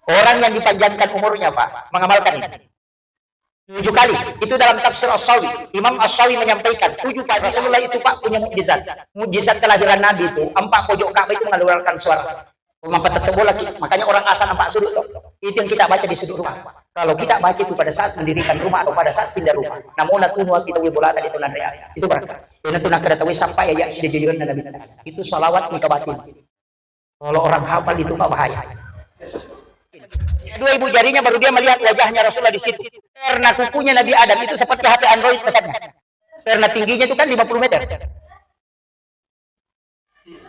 Orang yang dipanjangkan umurnya, Pak, mengamalkan ini. 7 kali. Itu dalam tafsir As-Sawi. Imam As-Sawi menyampaikan 7 kali Rasulullah itu, Pak, punya mukjizat. Mukjizat kelahiran Nabi itu, 4 pojok Ka'bah itu mengeluarkan suara. Lagi. Makanya orang asal 4 sudut itu. Itu yang kita baca di sudut rumah. Kalau kita baca itu pada saat mendirikan rumah atau pada saat pindah rumah. Namun natunu kita wibolata itu nanrea. Itu berkah. Dan itu nak ketahui sampai ya sudah jadikan Nabi. Itu salawat nikah batin. Kalau orang hafal itu Pak bahaya. 2 ibu jarinya baru dia melihat wajahnya Rasulullah di situ. Karena kukunya Nabi Adam itu seperti HP Android besarnya. Karena tingginya itu kan 50 meter.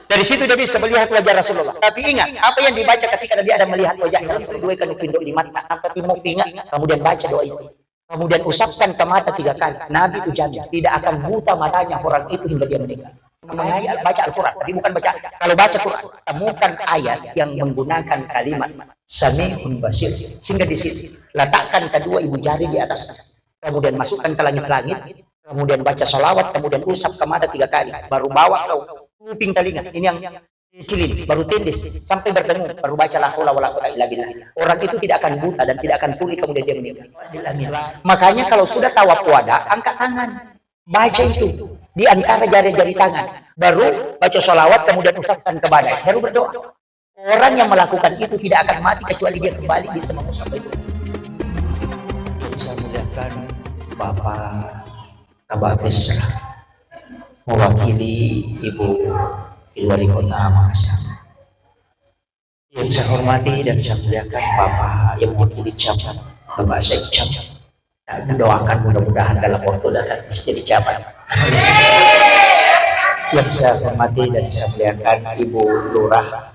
Dari situ dia bisa melihat wajah Rasulullah. Tapi ingat, apa yang dibaca ketika Nabi Adam melihat wajahnya Rasulullah kan pindah di mata, apa timur ingat, kemudian baca doa itu. Kemudian usapkan ke mata 3 kali. Nabi itu janji tidak akan buta matanya orang itu hingga dia meninggal. Mengenai baca Al-Quran, tapi bukan baca. Kalau baca Quran, temukan ayat yang menggunakan kalimat Sami'un Basir. Sehingga di situ letakkan kedua ibu jari di atas. Kemudian masukkan ke langit-langit. Kemudian baca salawat. Kemudian usap ke mata 3 kali. Baru bawa kau kuping telinga. Ini yang cilin. Baru tindis sampai bertemu. Baru baca la haula wala quwwata illa billah. Orang itu tidak akan buta dan tidak akan tuli kemudian dia meninggal. Makanya kalau sudah tawaf wada, angkat tangan. Baca itu di antara jari-jari tangan, baru baca sholawat, kemudian usapkan ke badan, baru berdoa. Orang yang melakukan itu tidak akan mati kecuali dia kembali bisa mengusap itu. Saya muliakan Bapak Kabades mewakili Ibu Wali Kota Makassar. Yang saya hormati dan saya muliakan Bapak yang mewakili Jabat, Bapak Sekjam. Mendoakan mudah-mudahan dalam waktu dekat bisa jadi jabat. Yang saya hormati dan saya muliakan Ibu Lurah,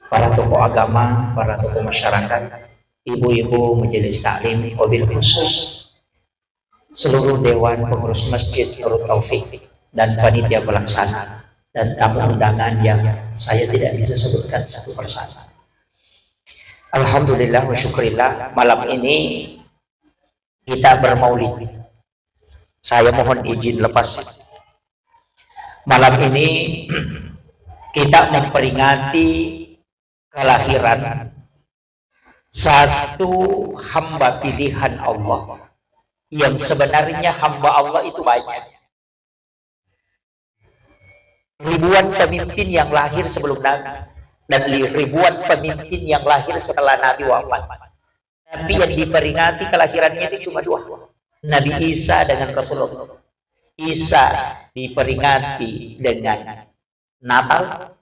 para tokoh agama, para tokoh masyarakat, ibu-ibu majelis taklim, wabil khusus seluruh dewan pengurus masjid Nurul Taufik dan panitia pelaksana dan tamu undangan yang saya tidak bisa sebutkan satu persatu. Alhamdulillah wa syukurillah, malam ini kita bermaulid. Saya mohon izin lepas. Malam ini kita memperingati kelahiran satu hamba pilihan Allah. Yang sebenarnya hamba Allah itu banyak. Ribuan pemimpin yang lahir sebelum Nabi dan ribuan pemimpin yang lahir setelah Nabi wafat. Tapi yang diperingati kelahirannya itu cuma 2. Nabi Isa dengan Rasulullah. Isa diperingati dengan Natal,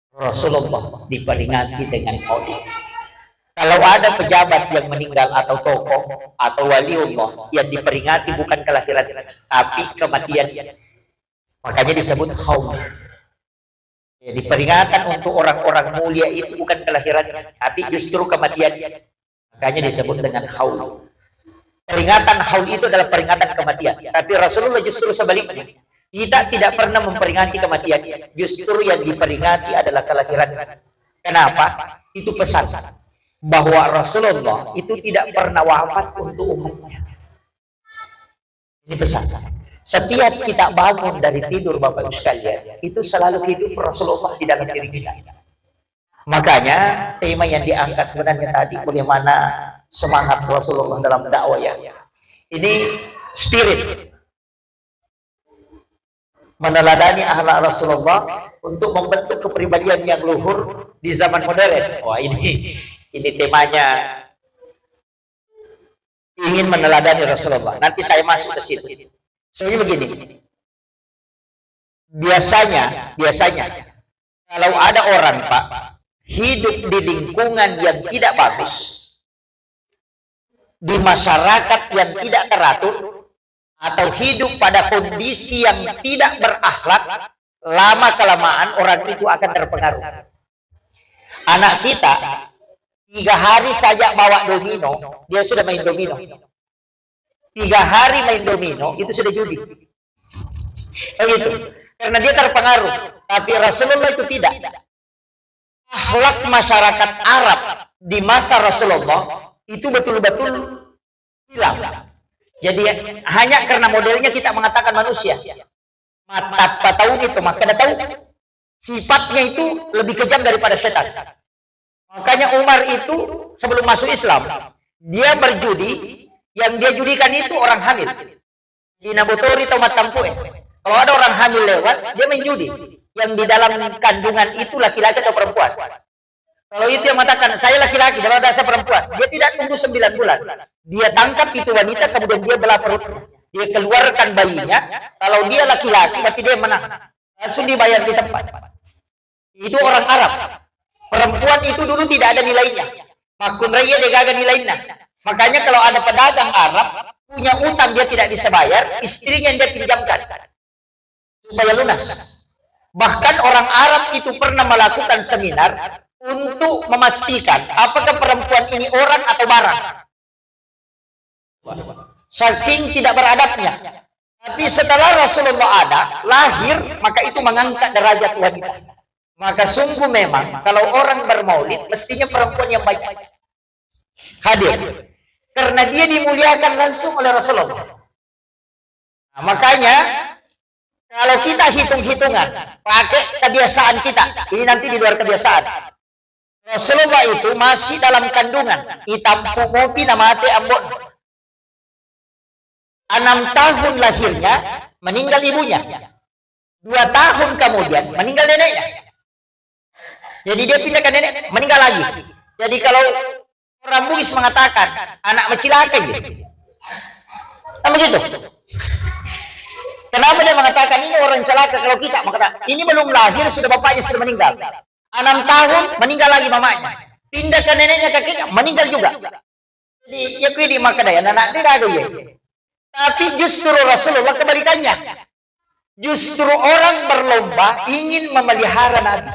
Rasulullah diperingati dengan Maulid. Kalau ada pejabat yang meninggal atau tokoh atau waliullah yang diperingati bukan kelahiran tapi kematian, makanya disebut haul. Jadi peringatan untuk orang-orang mulia itu bukan kelahiran tapi justru kematian. Makanya disebut dengan haul. Peringatan haul itu adalah peringatan kematian. Tapi Rasulullah justru sebaliknya. Kita tidak pernah memperingati kematian. Justru yang diperingati adalah kelahiran. Kenapa? Itu pesan. Bahwa Rasulullah itu tidak pernah wafat untuk umatnya. Ini pesan. Setiap kita bangun dari tidur Bapak Ibu sekalian, itu selalu hidup Rasulullah di dalam diri kita. Makanya tema yang diangkat sebenarnya tadi bagaimana semangat Rasulullah dalam dakwah ya. Ini spirit meneladani akhlak Rasulullah untuk membentuk kepribadian yang luhur di zaman modern. Wah ini temanya ingin meneladani Rasulullah. Nanti saya masuk ke situ. Soalnya begini. Biasanya kalau ada orang Pak hidup di lingkungan yang tidak bagus, di masyarakat yang tidak teratur, atau hidup pada kondisi yang tidak berakhlak, lama-kelamaan orang itu akan terpengaruh. Anak kita 3 hari saja bawa domino, dia sudah main domino. 3 hari main domino, itu sudah judi. Begitu. Karena dia terpengaruh. Tapi Rasulullah itu tidak. Akhlak masyarakat Arab di masa Rasulullah itu betul-betul hilang. Jadi hanya karena modelnya kita mengatakan manusia. Mata tahu itu, maka tahu sifatnya itu lebih kejam daripada setan. Makanya Umar itu sebelum masuk Islam, dia berjudi, yang dia judikan itu orang hamil. Di Nabotori atau Matampue. Kalau ada orang hamil lewat, dia main judi. Yang di dalam kandungan itu laki-laki atau perempuan. Kalau itu yang mengatakan, saya laki-laki, dalam dasar perempuan. Dia tidak tunggu 9 bulan. Dia tangkap itu wanita, kemudian dia belah perutnya. Dia keluarkan bayinya. Kalau dia laki-laki, berarti dia menang. Langsung dibayar di tempat. Itu orang Arab. Perempuan itu dulu tidak ada nilainya. Makun raya dia gagal nilainya. Makanya kalau ada pedagang Arab, punya utang dia tidak bisa bayar, istrinya yang dia pinjamkan. Supaya lunas. Bahkan orang Arab itu pernah melakukan seminar untuk memastikan apakah perempuan ini orang atau barang. Saking tidak beradabnya. Tapi setelah Rasulullah ada, lahir, maka itu mengangkat derajat wanita. Maka sungguh memang, kalau orang bermaulid, mestinya perempuan yang baik hadir. Karena dia dimuliakan langsung oleh Rasulullah. Nah, makanya, kalau kita hitung-hitungan, pakai kebiasaan kita, ini nanti di luar kebiasaan. Rasulullah itu masih dalam kandungan, itampu ngopi namate ambon. 6 tahun lahirnya, meninggal ibunya. 2 tahun kemudian, meninggal neneknya. Jadi dia pindah ke nenek, meninggal lagi. Jadi kalau orang Bugis mengatakan, anak mencilaka gitu. Sama gitu. Kenapa dia mengatakan ini orang celaka kalau kita mengatakan ini belum lahir sudah bapaknya sudah meninggal. 6 tahun meninggal lagi mamanya. Pindah ke neneknya kakeknya meninggal juga. Jadi ya kuwi di Makadaya anak dia ada ya. Tapi justru Rasulullah kebalikannya. Justru orang berlomba ingin memelihara Nabi.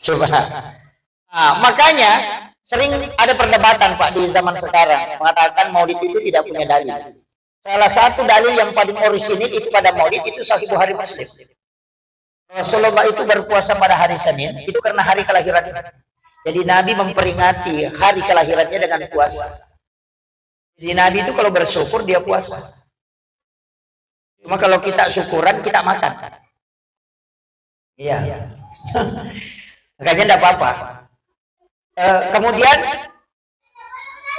Coba. Nah, makanya sering ada perdebatan Pak di zaman sekarang mengatakan Maulid itu tidak punya dalil. Salah satu dalil yang paling orisinil itu pada Maulid itu Sahih Bukhari Muslim. Rasulullah itu berpuasa pada hari Senin itu karena hari kelahiran. Jadi Nabi memperingati hari kelahirannya dengan puasa. Jadi Nabi itu kalau bersyukur dia puasa. Cuma kalau kita syukuran kita makan. Iya. Makanya tidak apa-apa. Kemudian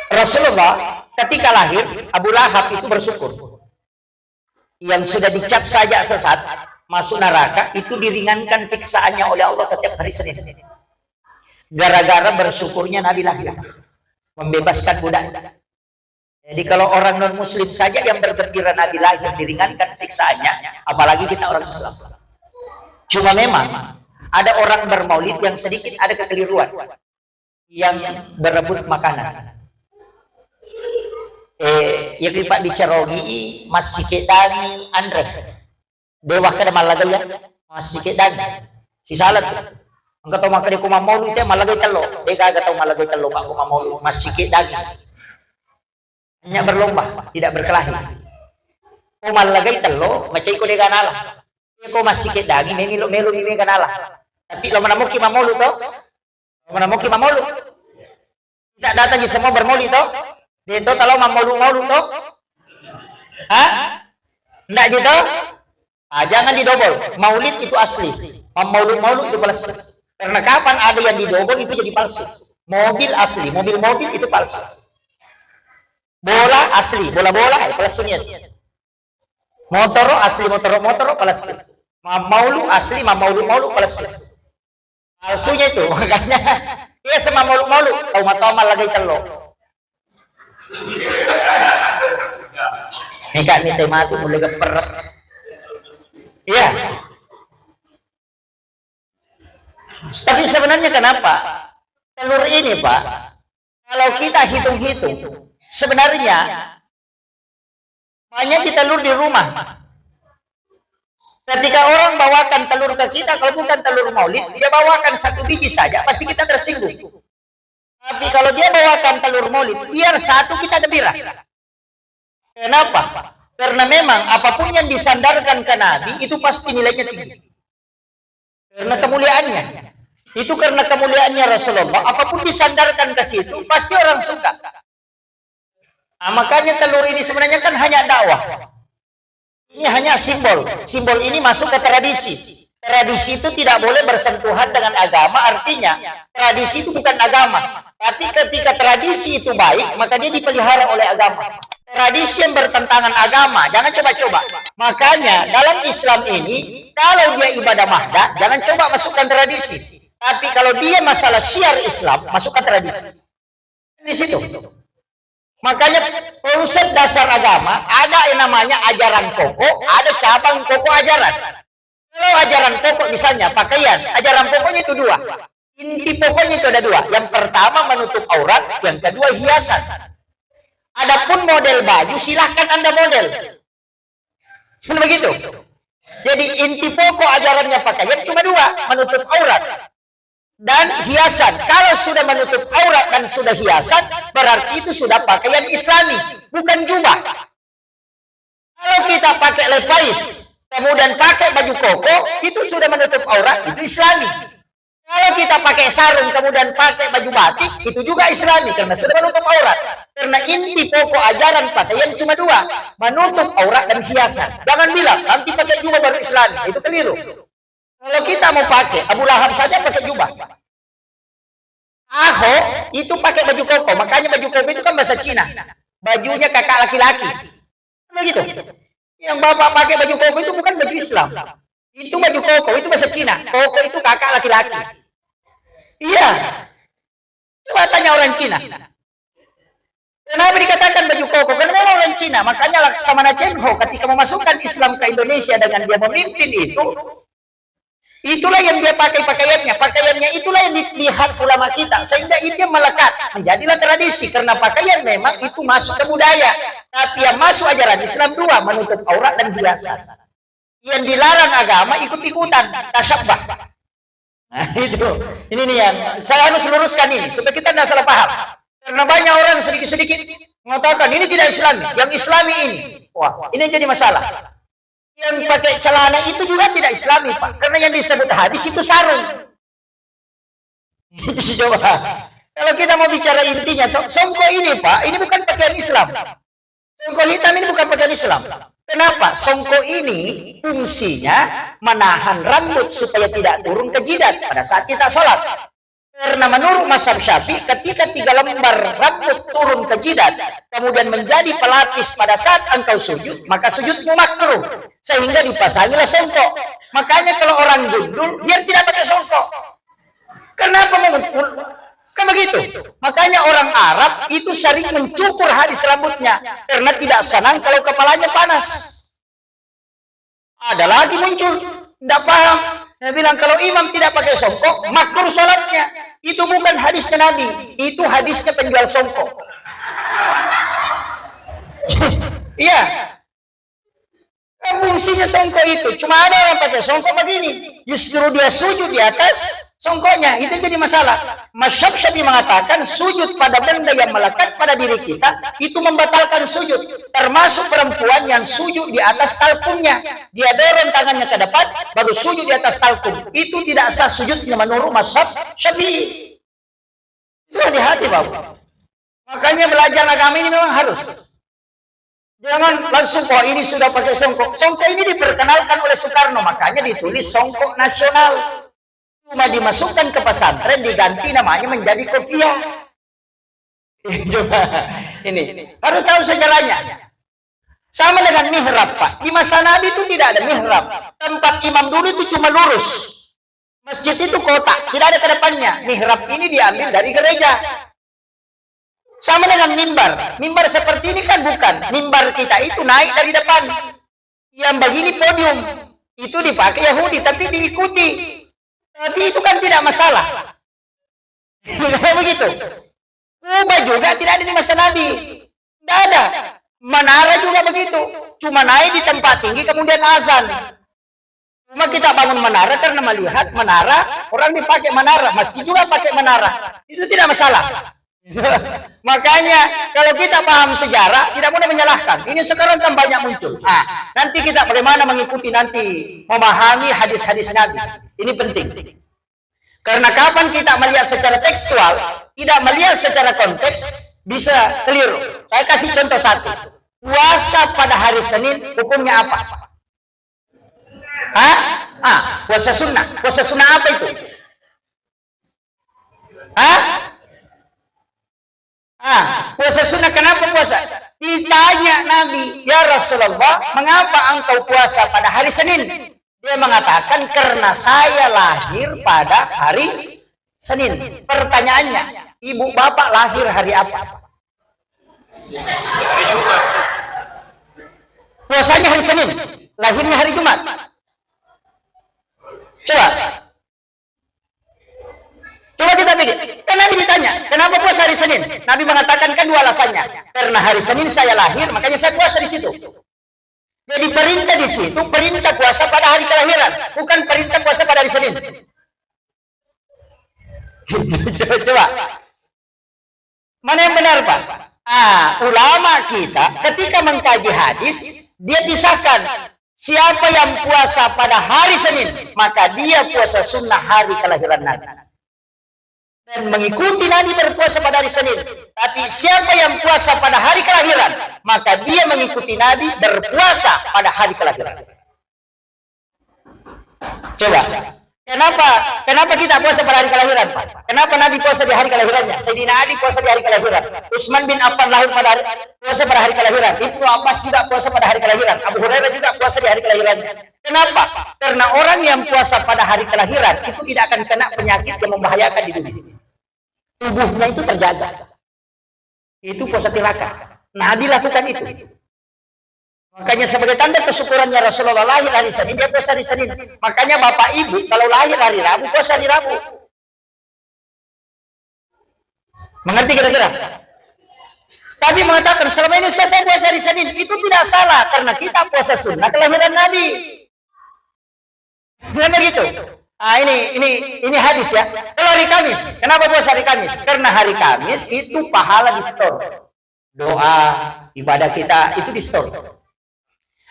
Rasulullah ketika lahir Abu Lahab itu bersyukur. Yang sudah dicap saja sesat masuk neraka itu diringankan siksaannya oleh Allah setiap hari Senin. Gara-gara bersyukurnya Nabi lahir, membebaskan budak. Jadi kalau orang non Muslim saja yang bergembira Nabi lahir diringankan siksaannya, apalagi kita orang Islam. Cuma memang ada orang bermaulid yang sedikit ada kekeliruan, yang berebut makanan. Ya Pak dicerogi masih kedani Andre dewa kada malagaya masih kedani si salat angka tau maka dia kuma maulu itu malagay telo dia kagak tau malagay telo pak kuma maulu masih kedani hanya berlomba tidak berkelahi ko malagay telo macay ko dia kanala ko masih kedani melo mimi kanala tapi lo menemuki mamulu to menemuki mamulu tidak datang di semua bermaulid to itu kalau maulu-maulu toh, enggak gitu? Jangan didobol. Maulid itu asli. Maulu-maulu itu palsu. Karena kapan ada yang didobol itu jadi palsu. Mobil asli, mobil itu palsu. Bola asli, bola-bola palsunya. Motor asli, motor palsu. Maulu asli, maulu palsu. Palsunya itu makanya. Iya sama maulu-maulu. Tahu-tahu lagi telo. Nika nih mati mulai keperet. Iya. Tapi sebenarnya kenapa? Telur ini Pak, kalau kita hitung-hitung, sebenarnya banyak di telur di rumah. Ketika orang bawakan telur ke kita, kalau bukan telur maulid, dia bawakan 1 biji saja, pasti kita tersinggung. Tapi kalau dia bawakan telur maulid, biar 1 kita gembira. Kenapa? Karena memang apapun yang disandarkan ke Nabi, itu pasti nilainya tinggi. Karena kemuliaannya. Itu karena kemuliaannya Rasulullah, apapun disandarkan ke situ, pasti orang suka. Nah, makanya telur ini sebenarnya kan hanya dakwah. Ini hanya simbol. Simbol ini masuk ke tradisi. Tradisi itu tidak boleh bersentuhan dengan agama, artinya tradisi itu bukan agama. Tapi ketika tradisi itu baik, maka dia dipelihara oleh agama. Tradisi yang bertentangan agama, jangan coba-coba. Makanya dalam Islam ini, kalau dia ibadah mahdah, jangan coba masukkan tradisi. Tapi kalau dia masalah syiar Islam, masukkan tradisi. Di situ. Makanya konsep dasar agama, ada yang namanya ajaran pokok, ada cabang pokok ajaran. Kalau ajaran pokok misalnya pakaian, ajaran pokoknya itu dua. Inti pokoknya itu ada dua. Yang pertama menutup aurat, yang kedua hiasan. Adapun model baju silahkan Anda model. Benar begitu. Jadi inti pokok ajarannya pakaian cuma dua, menutup aurat dan hiasan. Kalau sudah menutup aurat dan sudah hiasan, berarti itu sudah pakaian Islami, bukan jubah. Kalau kita pakai lepais, kemudian pakai baju koko, itu sudah menutup aurat, itu Islami. Kalau kita pakai sarung, kemudian pakai baju batik, itu juga Islami, karena sudah menutup aurat. Karena inti pokok ajaran pakaian cuma dua, menutup aurat dan hiasan. Jangan bilang, nanti pakai jubah baru Islami, itu keliru. Kalau kita mau pakai, Abu Lahab saja pakai jubah. Ahok itu pakai baju koko, makanya baju koko itu kan bahasa Cina. Bajunya kakak laki-laki. Begitu. Yang bapak pakai baju koko itu bukan baju Islam. Itu baju koko, itu bahasa Cina. Koko itu kakak laki-laki. Iya. Coba tanya orang Cina. Kenapa dikatakan baju koko? Karena memang orang Cina. Makanya Laksamana Chenho ketika memasukkan Islam ke Indonesia dengan dia memimpin itu, itulah yang dia pakai pakaiannya. Pakaiannya itulah yang dilihat ulama kita. Sehingga itu yang melekat. Menjadilah tradisi. Karena pakaian memang itu masuk ke budaya. Tapi yang masuk ajaran Islam dua, menutup aurat dan hiasan. Yang dilarang agama ikut-ikutan, tasyabbuh. Nah itu, ini nih yang saya harus luruskan ini supaya kita tidak salah paham. Karena banyak orang sedikit-sedikit mengatakan ini tidak Islami, yang Islami ini. Wah, ini jadi masalah. Yang pakai celana itu juga tidak Islami, Pak. Karena yang disebut hadis itu sarung. Coba, kalau kita mau bicara intinya, songko ini Pak, ini bukan pakaian Islam. Songko hitam ini bukan pakaian Islam. Kenapa? Songko ini fungsinya menahan rambut supaya tidak turun ke jidat pada saat kita sholat. Karena menurut mazhab Syafi'i, ketika 3 lembar rambut turun ke jidat, kemudian menjadi pelapis pada saat engkau sujud, maka sujudmu makruh. Sehingga dipasangilah songko. Makanya kalau orang gundul, biar tidak pakai songko. Kenapa mengukur? Kan begitu. Makanya orang Arab itu sering mencukur habis rambutnya karena tidak senang kalau kepalanya panas. Ada lagi muncul, tidak paham. Dia bilang kalau imam tidak pakai songkok, makruh sholatnya. Itu bukan hadisnya Nabi, itu hadisnya penjual songkok. Iya. Fungsinya songkok itu cuma ada yang pakai songkok begini. Justru dia sujud di atas songkoknya, itu jadi masalah. Mazhab Syafi'i mengatakan sujud pada benda yang melekat pada diri kita itu membatalkan sujud, termasuk perempuan yang sujud di atas talkumnya. Dia dorong tangannya ke depan baru sujud di atas talkum. Itu tidak sah sujudnya menurut mazhab Syafi'i. Itu hati-hati, Bapak. Makanya belajar agama ini memang harus. Jangan langsung, oh ini sudah pakai songkok. Songkok ini diperkenalkan oleh Soekarno, makanya ditulis songkok nasional. Cuma dimasukkan ke pesantren, diganti namanya menjadi kopiah. Coba, ini harus tahu sejarahnya. Sama dengan mihrab, Pak. Di masa Nabi itu tidak ada mihrab. Tempat imam dulu itu cuma lurus. Masjid itu kotak, tidak ada ke depannya. Mihrab ini diambil dari gereja. Sama dengan mimbar. Mimbar seperti ini kan bukan. Mimbar kita itu naik dari depan. Yang begini podium. Itu dipakai Yahudi, tapi diikuti. Tapi itu kan tidak masalah. Begitu. Kubah juga tidak ada di masa Nabi. Tidak ada. Menara juga begitu. Cuma naik di tempat tinggi kemudian azan. Cuma kita bangun menara karena melihat menara, orang dipakai menara. Masjid juga pakai menara. Itu tidak masalah. Makanya kalau kita paham sejarah tidak mudah menyalahkan. Ini sekarang kan banyak muncul. Nah, nanti kita bagaimana mengikuti nanti memahami hadis-hadis Nabi. Ini penting. Karena kapan kita melihat secara tekstual, tidak melihat secara konteks, bisa keliru. Saya kasih contoh satu. Puasa pada hari Senin hukumnya apa? Hah? Puasa sunnah. Puasa sunnah apa itu? Hah? Puasa sunnah kenapa puasa? Ditanya Nabi, ya Rasulullah, mengapa engkau puasa pada hari Senin? Dia mengatakan, karena saya lahir pada hari Senin. Pertanyaannya, ibu bapak lahir hari apa? Puasanya hari Senin, lahirnya hari Jumat. Coba kita pikir. Karena Nabi ditanya, kenapa puasa hari Senin? Nabi mengatakan kan dua alasannya. Karena hari Senin saya lahir, makanya saya puasa di situ. Jadi perintah di situ, perintah puasa pada hari kelahiran, bukan perintah puasa pada hari Senin. Coba. Mana yang benar, Pak? Ulama kita ketika mengkaji hadis, dia pisahkan siapa yang puasa pada hari Senin, maka dia puasa sunnah hari kelahiran Nabi. Dan mengikuti Nabi berpuasa pada hari Senin. Tapi siapa yang puasa pada hari kelahiran, maka dia mengikuti Nabi berpuasa pada hari kelahiran. Coba, kenapa kita puasa pada hari kelahiran, Pak? Kenapa Nabi puasa di hari kelahirannya? Sayyidina Ali puasa di hari kelahiran. Utsman bin Affan lahir pada puasa pada hari kelahiran. Ibnu Abbas juga puasa pada hari kelahiran. Abu Hurairah juga puasa di hari kelahirannya. Kenapa? Karena orang yang puasa pada hari kelahiran itu tidak akan kena penyakit yang membahayakan di dunia. Tubuhnya itu terjaga. Itu puasa tirakat. Nabi lakukan itu. Makanya sebagai tanda kesyukurannya Rasulullah lahir hari Senin, dia puasa hari Senin. Makanya bapak ibu kalau lahir hari Rabu, puasa hari Rabu. Mengerti kira-kira? Tapi mengatakan selama ini saya puasa hari Senin, itu tidak salah karena kita puasa sunnah kelahiran Nabi. Kenapa gitu? Ini hadis ya. Kalau hari Kamis, kenapa puasa hari Kamis? Karena hari Kamis itu pahala di store. Doa, ibadah kita itu di store.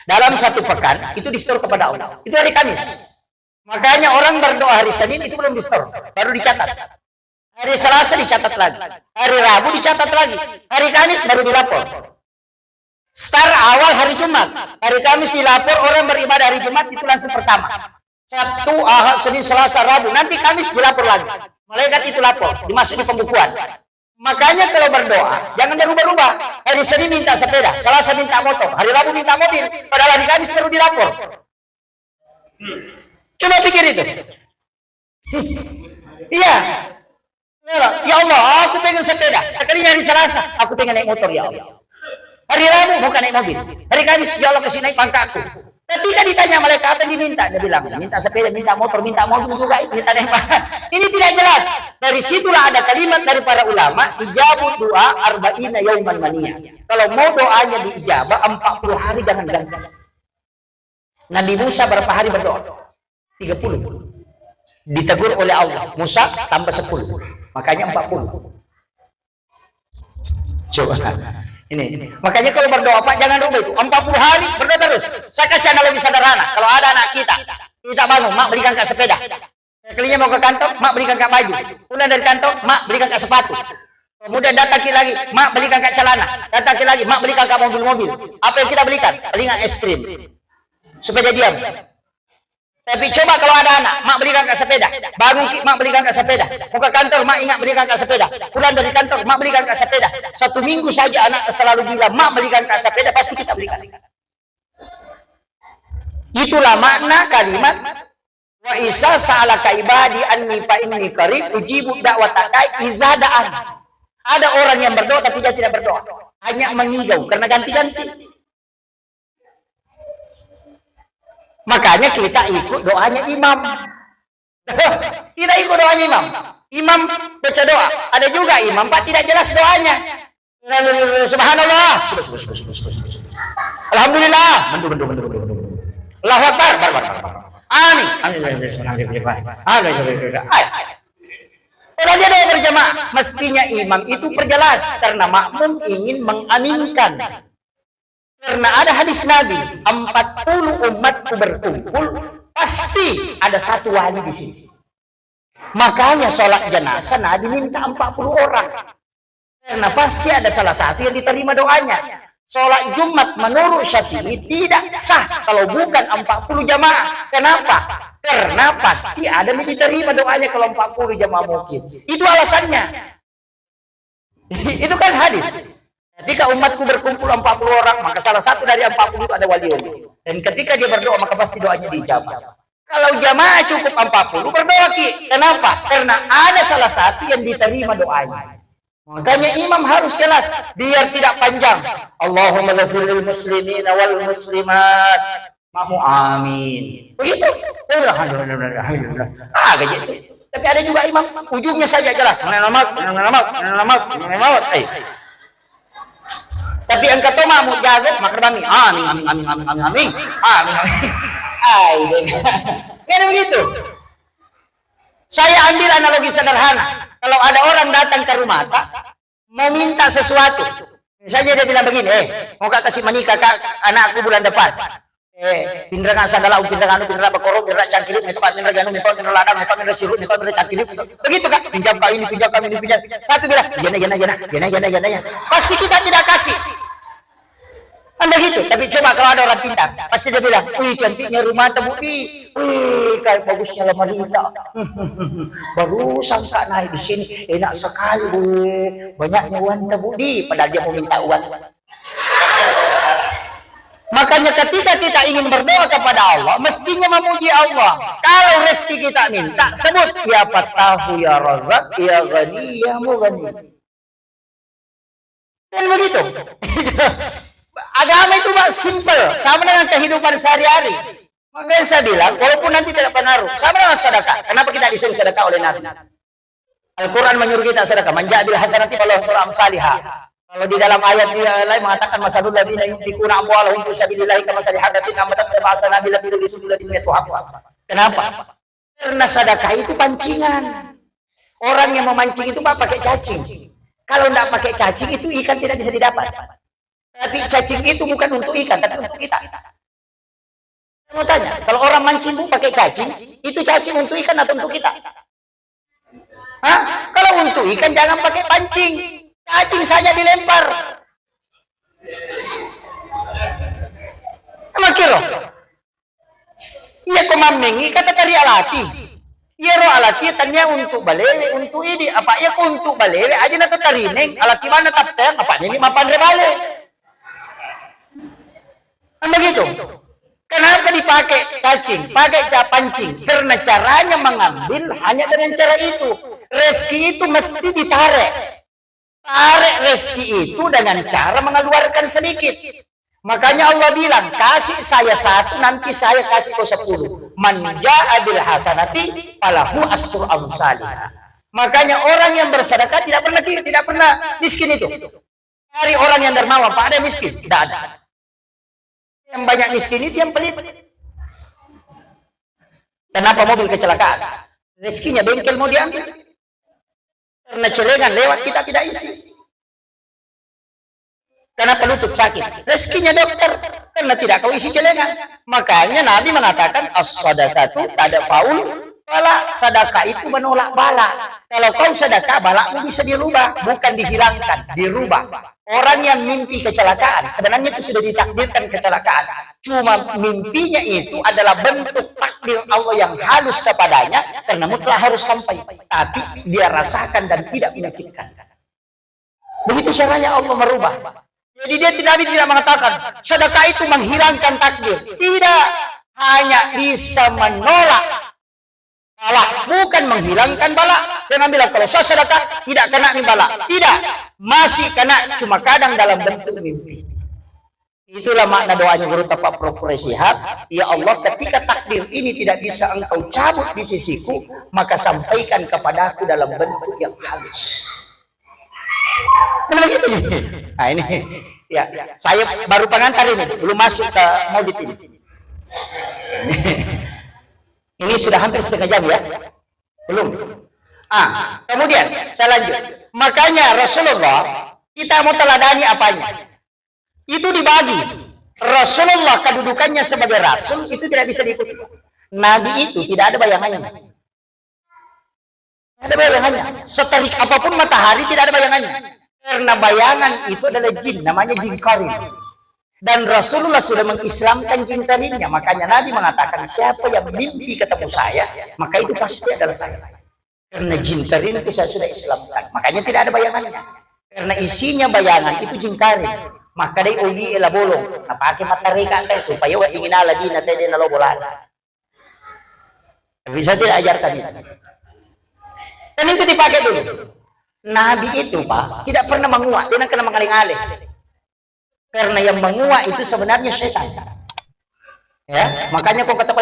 Dalam satu pekan itu di store kepada Allah. Itu hari Kamis. Makanya orang berdoa hari Senin itu belum di store, baru dicatat. Hari Selasa dicatat lagi. Hari Rabu dicatat lagi. Hari Kamis baru dilapor. Start awal hari Jumat. Hari Kamis dilapor, orang beribadah hari Jumat itu langsung pertama. Sabtu, Ahad, Senin, Selasa, Rabu. Nanti Kamis dilapor lagi. Malaikat itu lapor, dimasuk di pembukuan. Makanya kalau berdoa, jangan berubah-ubah. Hari Senin minta sepeda, Selasa minta motor, hari Rabu minta mobil. Padahal hari Kamis baru dilapor. Coba pikir itu. Iya. Ya Allah, aku pengen sepeda. Sekalinya hari Selasa, aku pengen naik motor, ya Allah. Hari Rabu bukan naik mobil. Hari Kamis, ya Allah kasih naik pangkatku. Ketika ditanya malaikat apa yang diminta, dia bilang minta sepeda, minta motor, minta mobil juga, minta naik pangkat. Ini tidak jelas. Dari situlah ada kalimat dari para ulama, ijabut doa arba'ina yauman maniyah. Kalau mau doanya diijabah 40 hari jangan ganti. Nabi Musa berapa hari berdoa? 30. Ditegur oleh Allah, Musa tambah 10. Makanya 40. Coba. Ini. Makanya kalau berdoa Pak jangan rubah itu. 40 hari berdoa terus. Saya kasih analogi sederhana. Kalau ada anak kita bangun, mak belikan kak sepeda. Sekalinya mau ke kantor, mak belikan kak baju. Pulang dari kantor, mak belikan kak sepatu. Kemudian datang lagi, mak belikan kak celana. Datang lagi, mak belikan kak mobil-mobil. Apa yang kita belikan? Belikan es krim. Supaya dia diam. Tapi coba kalau ada anak, mak belikan kak sepeda. Bangun, mak belikan kak sepeda. Mau ke kantor, mak ingat belikan kak sepeda. Pulang dari kantor, mak belikan kak sepeda. 1 minggu saja anak selalu bilang, mak belikan kak sepeda, pasti kita belikan. Itulah makna kalimat wa isa sa'alaka ibadi anni fa inni qarib ujibu da'wata da'i iza da'an. Ada orang yang berdoa tapi dia tidak berdoa. Hanya mengigau karena ganti-ganti. Makanya kita ikut doanya imam. Kita ikut doanya imam. Imam baca doa. Ada juga imam Pak tidak jelas doanya. Subhanallah. Alhamdulillah. Allahu Akbar. Amin. Kalau dia doa berjamaah, mestinya imam itu perjelas karena makmum ingin mengaminkan. Karena ada hadis Nabi, 40 umatku berkumpul, pasti ada satu wali di sini. Makanya sholat jenazah Nabi minta 40 orang. Karena pasti ada salah satu yang diterima doanya. sholat Jumat menurut Syafi'i tidak sah kalau bukan 40 jamaah. Kenapa? Karena pasti ada yang diterima doanya kalau 40 jamaah mungkin. Itu alasannya. Itu kan hadis. Ketika umatku berkumpul 40 orang, maka salah satu dari 40 itu ada waliullah. Dan ketika dia berdoa, maka pasti doanya dijawab. Kalau jamaah cukup 40, berdoa Ki. Kenapa? Karena ada salah satu yang diterima doanya. Makanya imam harus jelas, biar tidak panjang. Allahumma ghafir lil muslimina wal muslimat. Mahu amin. Begitu. Gitu. Tapi ada juga imam ujungnya saja jelas. Tapi engkau tahu mau jago makrbami. Amin amin amin amin amin. Amin amin. Kan begitu. Saya ambil analogi sederhana. Kalau ada orang datang ke rumah mau minta sesuatu, misalnya dia bilang begini, mau kasih menikah anakku bulan depan. Pindra nggak sagala, pindra berkorong, pindra cangkilip, itu pak pindra ganu, itu pindra ladang, itu pindra sirut, itu pindra cangkilip, begitu kan? Pinjam kau ini, pinjam kami ini, pinjam. Satu bilang, jana. Pasti kita tidak kasih. Anda gitu, tapi coba kalau ada orang pintar, pasti dia bilang, wih cantiknya rumah temu di, wih kayak bagusnya lamarita, barusan kak naik di sini, enak sekali, wih banyaknya uang temu di, padahal dia mau minta uang. Makanya ketika kita ingin berdoa kepada Allah, mestinya memuji Allah. Kalau rezeki kita minta, sebut ya Fattahu, ya Razak, ya Ghani, ya Mughni. Dan begitu. Agama itu simple, sama dengan kehidupan sehari-hari. Makanya saya bilang, walaupun nanti tidak pengaruh, sama dengan sedekah. Kenapa kita disuruh sedekah oleh Nabi? Al-Quran menyuruh kita sedekah. Man ja'a bil hasanati falahu asyru amsalihah. Kalau di dalam ayat lain mengatakan masalul ladzina yunfiquna amwalahum fi sabilillahi kamathali habatin ambatat sab'a sanabila fi kulli sunbulatin mi'atu habba. Kenapa? Karena sedekah itu pancingan. Orang yang memancing itu pakai cacing. Kalau tidak pakai cacing itu ikan tidak bisa didapat. Tapi cacing itu bukan untuk ikan, tapi untuk kita. Saya mau tanya, kalau orang mancing pakai cacing, itu cacing untuk ikan atau untuk kita? Hah? Kalau untuk ikan jangan pakai pancing, cacing saja dilempar. Emang kira? Iya komamengi kata kari alati. Iya roh alati tanya untuk balewe, untuk ini apa? Iya kok untuk balewe aja nak tarining, alati mana tapteng apa ini mapan rebale. Begitu. Kenapa dipakai cacing, pakai pancing? Karena caranya mengambil hanya dengan cara itu. Rezeki itu mesti ditarik. Tarik rezeki itu dengan cara mengeluarkan sedikit. Makanya Allah bilang, kasih saya satu, nanti saya kasih kau 10. Man ja'a bil hasanati falahu asyru amsalihah. Makanya orang yang bersedekah tidak pernah miskin itu. Dari orang yang dermawan, Pak ada miskin? Tidak ada. Yang banyak miskin itu yang pelit. Kenapa mobil kecelakaan? Rezekinya bengkel mau diambil. Karena celengan lewat kita tidak isi. Kenapa lutut sakit? Rezekinya dokter. Karena tidak kau isi celengan. Makanya Nabi mengatakan as-sadaqatu tadfa'ul bala. Sedekah itu menolak bala. Kalau kau sedekah, balamu bisa dirubah, bukan dihilangkan, dirubah. Orang yang mimpi kecelakaan, sebenarnya itu sudah ditakdirkan kecelakaan. Cuma mimpinya itu adalah bentuk takdir Allah yang halus kepadanya, karena mutlak harus sampai. Tapi dia rasakan dan tidak menyakitkan. Begitu caranya Allah merubah. Jadi Nabi tidak mengatakan, sedekah itu menghilangkan takdir. Tidak, hanya bisa menolak bala, bukan menghilangkan bala. Jangan bilang kalau saya sedekah tidak kena nih bala. Tidak, masih kena, cuma kadang dalam bentuk mimpi. Itulah makna doanya guru Pak Prof. Sihat. Ya Allah, ketika takdir ini tidak bisa engkau cabut di sisiku, maka sampaikan kepadaku dalam bentuk yang halus. Nah ini, ya, saya baru pengantar ini, belum masuk ke maulid ini. Ini sudah hampir setengah jam ya? Belum? Kemudian saya lanjut. Makanya Rasulullah, kita mau teladani apanya? Itu dibagi. Rasulullah kedudukannya sebagai Rasul, itu tidak bisa diikuti. Nabi itu tidak ada bayangannya. Tidak ada bayangannya. Seterik apapun matahari tidak ada bayangannya. Karena bayangan itu adalah jin, namanya jin karim. Dan Rasulullah sudah mengislamkan jin karimnya. Makanya Nabi mengatakan, siapa yang mimpi ketemu saya, maka itu pasti adalah saya. Karena jin karim itu saya sudah islamkan. Makanya tidak ada bayangannya. Karena isinya bayangan itu jin karim. Maka dia uli ela bolong. Nah, pakai matahari kakak supaya wa ingin ala di nanti dia nalo bola. Bisa tidak ajarkan itu. Dan itu dipakai dulu. Nabi itu Pak tidak pernah menguak, dia kena mengaling-aling. Karena yang menguak itu sebenarnya setan. Ya, makanya kok kata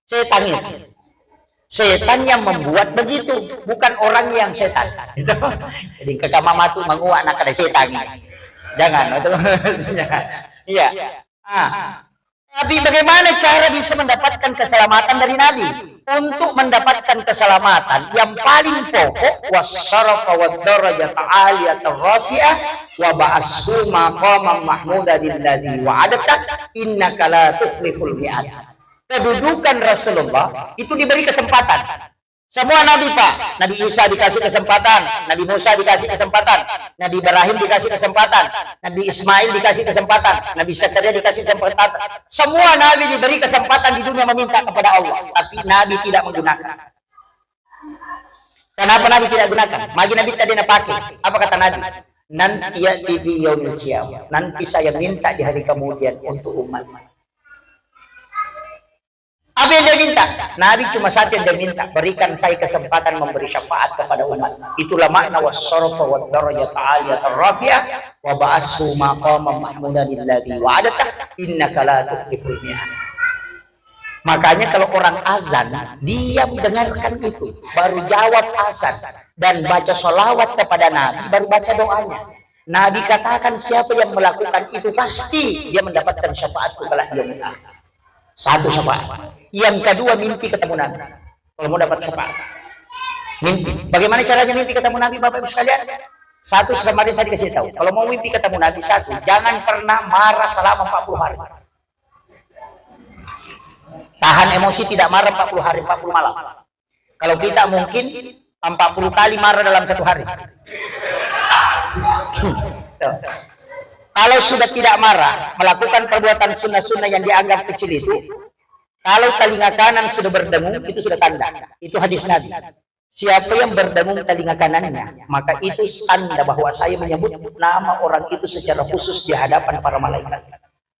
setan itu. Setan yang membuat begitu, bukan orang yang setan. Jadi kakak mama tuh menguak nak ada setan. Jangan, jangan. Iya. Tapi bagaimana cara bisa mendapatkan keselamatan dari Nabi? Untuk mendapatkan keselamatan yang paling pokok, wasyarafa wad darajat aliyat rafi'ah wa ba'ashu maqaman mahmudan alladhi wa'adata innaka la tukhliful mi'ad. Kedudukan Rasulullah itu diberi kesempatan. Semua nabi Pak, Nabi Isa dikasih kesempatan, Nabi Musa dikasih kesempatan, Nabi Ibrahim dikasih kesempatan, Nabi Ismail dikasih kesempatan, Nabi Zakaria dikasih kesempatan. Semua nabi diberi kesempatan di dunia meminta kepada Allah, tapi nabi tidak menggunakan. Kenapa nabi tidak gunakan? Magi nabi tadi nak pakai. Apa kata nabi? Nanti ya di yaumil qiyamah. Nanti saya minta di hari kemudian untuk umat. Apa yang dia minta? Nabi cuma satu yang dia minta, berikan saya kesempatan memberi syafaat kepada umat. Itulah makna wasyarafa wad darajat aliyat rafi'ah wa ba'ashu maqaman mahmudan alladhi wa'adata innaka la tukhliful mi'ad. Makanya kalau orang azan, dia mendengarkan itu, baru jawab azan dan baca sholawat kepada Nabi, baru baca doanya. Nabi katakan siapa yang melakukan itu pasti dia mendapatkan syafaat kepada yaumil akhir. Satu syafaat. Yang kedua mimpi ketemu Nabi. Kalau mau dapat syafaat, mimpi. Bagaimana caranya mimpi ketemu Nabi, Bapak Ibu sekalian? Satu, kemarin saya dikasih tahu. Kalau mau mimpi ketemu Nabi, satu, jangan pernah marah selama 40 hari. Tahan emosi, tidak marah 40 hari, 40 malam. Kalau kita mungkin 40 kali marah dalam satu hari. Kalau sudah tidak marah, melakukan perbuatan sunnah-sunnah yang dianggap kecil itu, kalau telinga kanan sudah berdengung, itu sudah tanda. Itu hadis Nabi. Siapa yang berdengung telinga kanannya, maka itu tanda bahwa saya menyebut nama orang itu secara khusus di hadapan para malaikat.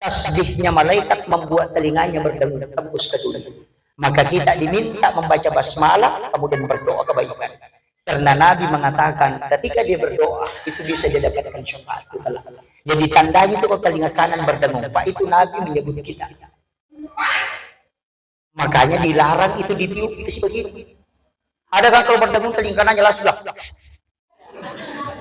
Tasbihnya malaikat membuat telinganya berdengung tembus ke dunia. Maka kita diminta membaca basmalah, kemudian berdoa kebaikan. Karena Nabi mengatakan ketika dia berdoa, itu bisa dia dapatkan syafaat. Jadi tandanya itu kalau telinga kanan berdengung, Pak, itu Nabi menyebut kita. Makanya dilarang itu ditiup itu seperti. Ada kan kalau berdengung telinga kanannya langsung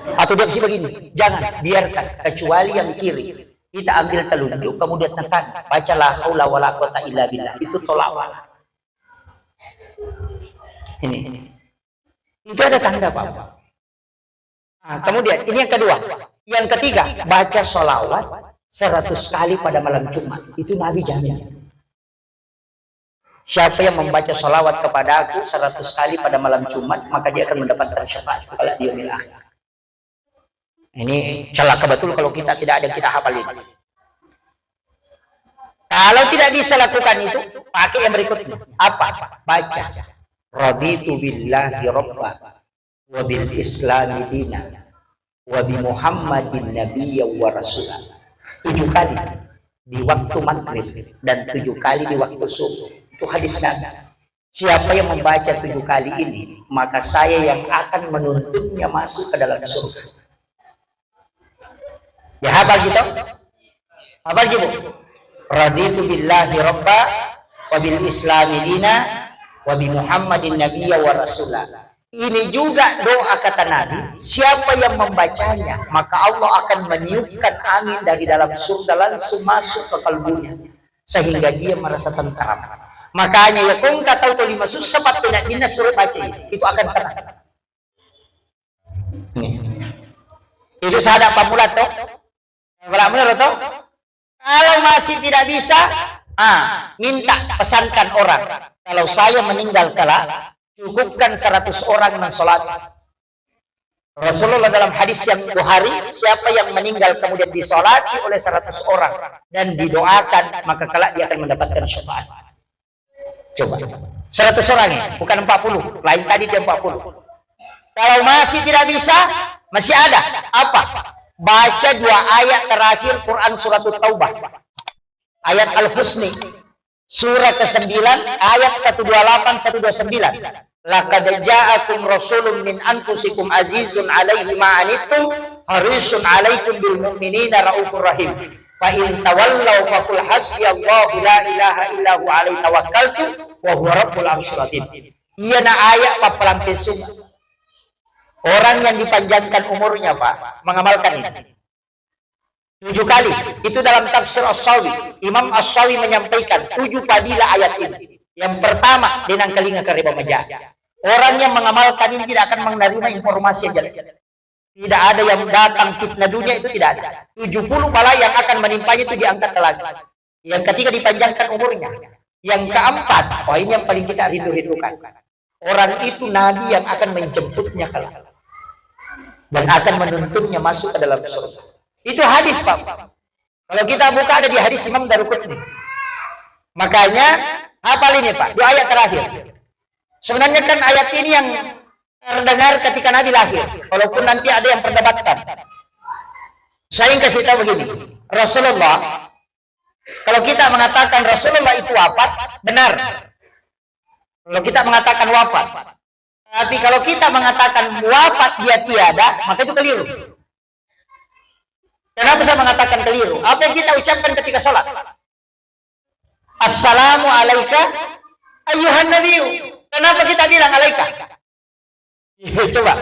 atau dia begini, jangan, biarkan, kecuali yang kiri. Kita ambil telunjuk, kemudian tekan, baca la haula wala quwata illa billah. Itu tolawat. Ini. Itu ada tanda, Pak. Nah, kemudian ini yang kedua. Yang ketiga, baca sholawat 100 kali pada malam Jumat. Itu Nabi jamin. Siapa yang membaca sholawat kepada aku 100 kali pada malam Jumat, maka dia akan mendapatkan syafaat kalau di yaumil akhir. Ini celaka betul kalau kita tidak ada, kita hafal ini. Kalau tidak bisa lakukan itu, pakai yang berikutnya. Apa? Baca. Raditu billahi rabba wa bil islami dina wa bi Muhammadin nabiyya wa rasulah. 7 kali di waktu maghrib dan 7 kali di waktu subuh. Itu hadis Nabi. Siapa yang membaca 7 kali ini, maka saya yang akan menuntunnya masuk ke dalam surga. Ya, hafal gitu? Hafal gitu? Raditu billahi rabba wa bil islami dina wa bi Muhammadin nabiyya wa rasulah. Ini juga doa kata Nabi, siapa yang membacanya, maka Allah akan meniupkan angin dari dalam surga langsung masuk ke kalbunya sehingga dia merasa tentram. Makanya ya kung tahu to lima susah tidak dinas suruh baca itu akan tenang. Itu sahadat pamula toh. Kalau menurut toh, kalau masih tidak bisa, minta pesankan orang. Kalau saya meninggal kelak, cukupkan 100 orang mensolat. Rasulullah dalam hadis yang Bukhari, siapa yang meninggal kemudian disolati oleh 100 orang dan didoakan, maka kelak dia akan mendapatkan syafaat. Coba, 100 orang ya, bukan 40, lain tadi dia 40. Kalau masih tidak bisa, masih ada apa? Baca 2 ayat terakhir Quran surat Taubah, ayat Al-Husni, surah ke-9 ayat 128 129. Laqad ja'akum rasulun min anfusikum azizun 'alaihi ma 'anittum harisun 'alaikum bil mu'minina raufur rahim. Fa in tawallaw faqul hasbiyallahu la ilaha illa huwa 'alaihi tawakkaltu wa huwa rabbul 'arsyil 'azim. Ieu na ayat papalampi sunah. Orang yang dipanjangkan umurnya, Pak, mengamalkan ini 7 kali. Itu dalam tafsir As-Sawi. Imam As-Sawi menyampaikan 7 fadilah ayat ini. Yang pertama, dinang kelinga kariba maja. Orang yang mengamalkan ini tidak akan menerima informasi yang jelek. Tidak ada yang datang fitnah dunia, itu tidak ada. 70 bala yang akan menimpanya itu diangkat ke langit. Yang ketiga, dipanjangkan umurnya. Yang keempat, ini yang paling kita rindu-rindukan. Orang itu nabi yang akan menjemputnya ke langit dan akan menuntunnya masuk ke dalam surga. Itu hadis, Pak. Kalau kita buka ada di hadis Imam Daruqutni. Makanya hafal ini, Pak, 2 ayat terakhir. Sebenarnya kan ayat ini yang terdengar ketika Nabi lahir, walaupun nanti ada yang perdebatkan. Saya ingin kasih tahu begini, Rasulullah, kalau kita mengatakan Rasulullah itu wafat, benar. Kalau kita mengatakan wafat, tapi kalau kita mengatakan wafat dia tiada, maka itu keliru. Kenapa saya mengatakan keliru? Apa yang kita ucapkan ketika sholat? Assalamu alayka ayyuhan nabiyyu. Kenapa kita bilang alaika? Coba.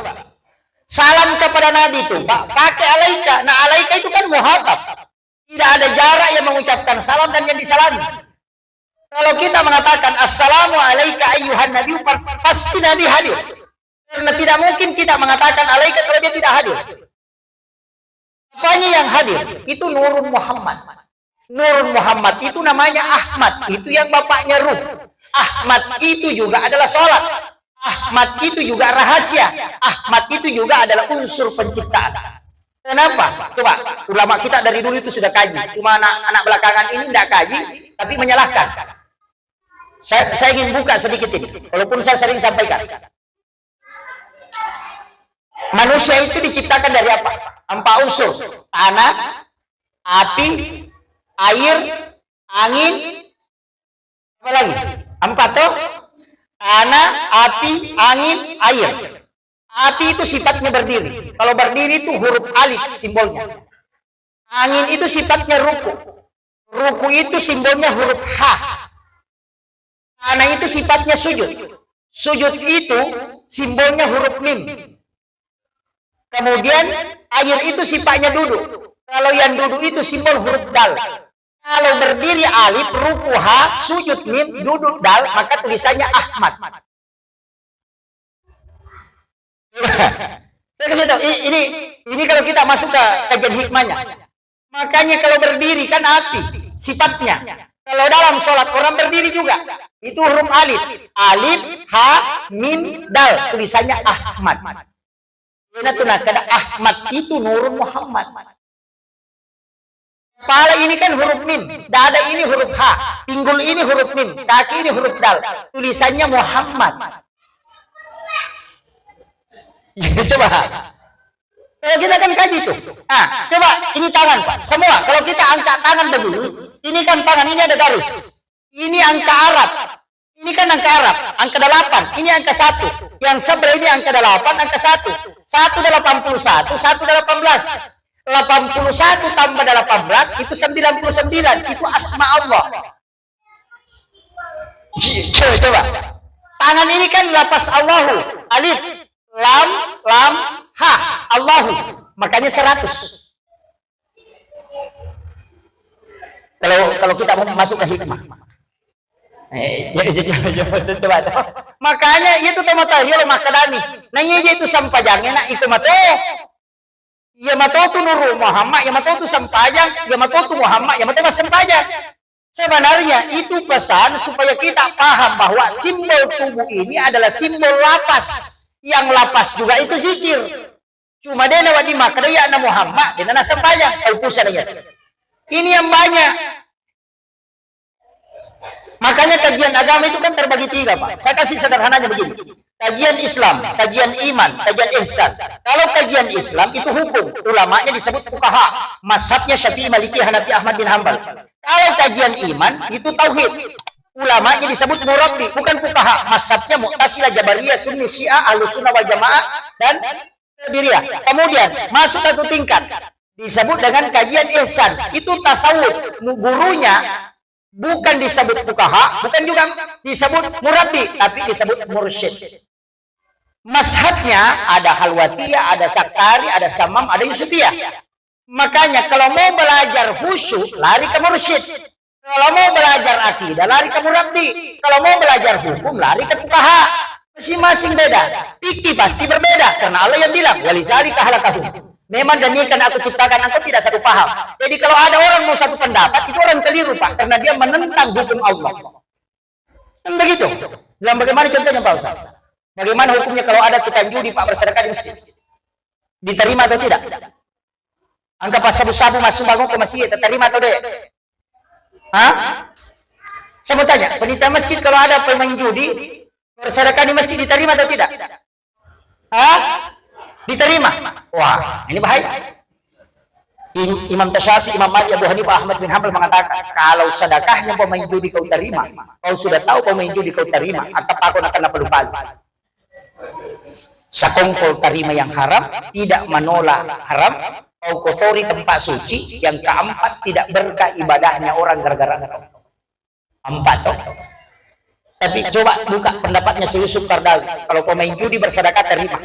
Salam kepada Nabi itu, Pak, pakai alaika. Nah, alaika itu kan muhatab. Tidak ada jarak yang mengucapkan salam dan yang disalami. Kalau kita mengatakan assalamu alayka ayyuhan nabiyyu, pasti Nabi hadir. Karena tidak mungkin kita mengatakan alaika kalau dia tidak hadir. Apanya yang hadir? Itu Nurun Muhammad. Nurun Muhammad itu namanya Ahmad. Itu yang bapaknya Ruh. Ahmad itu juga adalah sholat. Ahmad itu juga rahasia. Ahmad itu juga adalah unsur penciptaan. Kenapa? Coba, ulama kita dari dulu itu sudah kaji. Cuma anak belakangan ini tidak kaji, tapi menyalahkan. Saya ingin buka sedikit ini, walaupun saya sering sampaikan. Manusia itu diciptakan dari apa? 4 unsur. Tanah, api, air, angin, apa lagi? 4 toh? Tanah, api, angin, air. Api itu sifatnya berdiri. Kalau berdiri itu huruf alif simbolnya. Angin itu sifatnya ruku. Ruku itu simbolnya huruf H. Tanah itu sifatnya sujud. Sujud itu simbolnya huruf mim. Kemudian air itu sifatnya duduk. Kalau yang duduk itu simbol huruf dal. Kalau berdiri alif, ruku H, sujud mim, duduk dal, maka tulisannya Ahmad. Saya kasih tahu, ini kalau kita masuk ke kajian hikmahnya. Makanya kalau berdiri kan api sifatnya. Kalau dalam sholat orang berdiri juga, itu huruf alif. Alif, H, mim, dal, tulisannya Ahmad. Karena Ahmad itu Nurun Muhammad. Kepala ini kan huruf mim, dada ini huruf H, pinggul ini huruf mim, kaki ini huruf dal, tulisannya Muhammad. Coba, kalau kita kan kaji tuh. Coba ini tangan, Pak. Semua, kalau kita angkat tangan begini, ini kan tangan, ini ada garis. Ini angka Arab. Ini kan angka Arab, angka 8, ini angka 1. Yang sebelah ini angka 8, angka 1. 1 adalah 81, 1 adalah 18. 81 tambah 18 itu 99. Itu asma Allah. Coba. Tangan ini kan lapas Allahu. Alif, lam, ha. Allahu. Makanya 100. Kalau kita mau masuk ke hikmah. Coba. Makanya itu tomatah dia makadani. Nah itu sampajangnya nak itu mato. Ya matotu Nurul Muhammad, ya matotu sampajang, ya matotu Muhammad, ya matotu sampajang. Sebenarnya itu pesan supaya kita paham bahwa simbol tubuh ini adalah simbol lapas. Yang lapas juga itu zikir. Cuma dia nawat di Makkah ya na Muhammad, dia na sembahyang, utusan aja. Ini yang banyak. Makanya kajian agama itu kan terbagi tiga, Pak. Saya kasih sederhananya begini. Kajian Islam, kajian iman, kajian ihsan. Kalau kajian Islam itu hukum, ulamanya disebut fuqaha, mazhabnya Syafi'i, Maliki, Hanafi, Ahmad bin Hanbal. Kalau kajian iman itu tauhid, ulamanya disebut murabbi, bukan fuqaha, mazhabnya Mu'tazilah, Jabariyah, Sunni, Syiah, Ahlussunnah wal Jamaah dan Qadiriyah. Kemudian masuk satu tingkat disebut dengan kajian ihsan, itu tasawuf, gurunya bukan disebut fuqaha, bukan juga disebut murabbi, tapi disebut mursyid. Mazhabnya ada Halwatiyah, ada Saktari, ada Samam, ada Yusufiyah. Makanya kalau mau belajar khusyuk, lari ke mursyid. Kalau mau belajar akidah, lari ke murabbi. Kalau mau belajar hukum, lari ke fuqaha. Masing-masing beda. Fikih pasti berbeda, karena Allah yang bilang, walizalika khalaqahum. Memang demikian aku ciptakan, engkau tidak satu paham. Jadi kalau ada orang mau satu pendapat, itu orang keliru, Pak, karena dia menentang hukum Allah. Kan begitu. Dalam bagaimana contohnya, Pak Ustaz? Bagaimana hukumnya kalau ada tukang judi, Pak, bersedekah di masjid? Diterima atau tidak? Anggap pas sabu-sabu masuk bangun ke masjid, terima atau tidak? Hah? Saya mau tanya, panitia masjid kalau ada pemain judi, bersedekah di masjid diterima atau tidak? Hah? Diterima. Wah, ini bahaya. Imam Syafi'i, Imam Malik, Abu Hanifah, Ahmad bin Hanbal mengatakan, kalau sedekahnya pemain judi kau terima, kau sudah tahu pemain judi kau terima, atau aku akan lupa. Sakongkol terima yang haram, tidak menolak haram, kau kotori tempat suci, yang keempat tidak berkah ibadahnya orang gara-gara empat toh. Tapi coba buka pendapatnya si Yusuf Qaradawi, kalau pemain judi bersedekah terima.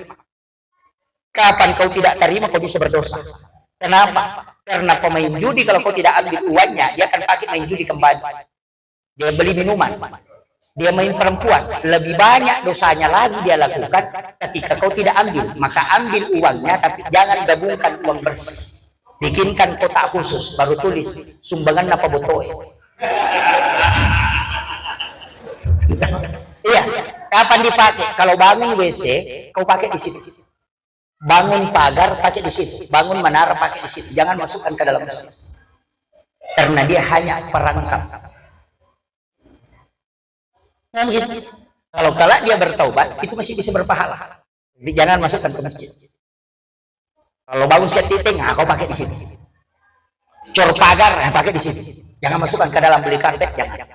Kapan kau tidak terima, kau bisa berdosa. Kenapa? Karena pemain judi kalau kau tidak ambil uangnya, dia akan pakai main judi kembali. Dia beli minuman, dia main perempuan, lebih banyak dosanya lagi dia lakukan ketika kau tidak ambil. Maka ambil uangnya, tapi jangan gabungkan uang bersih. Bikinkan kotak khusus, baru tulis sumbangan apa botoe. Iya, kapan dipakai? Kalau bangun WC, kau pakai di situ. Bangun pagar pakai di situ, bangun menara pakai di situ. Jangan masukkan ke dalam masjid. Karena dia hanya perangkap. Mungkin kalau dia bertaubat, itu masih bisa berpahala. Jadi jangan masukkan ke masjid. Kalau bangun setting, kau pakai di situ. Cor pagar, pakai di situ. Jangan masukkan ke dalam beli karpet, jangan.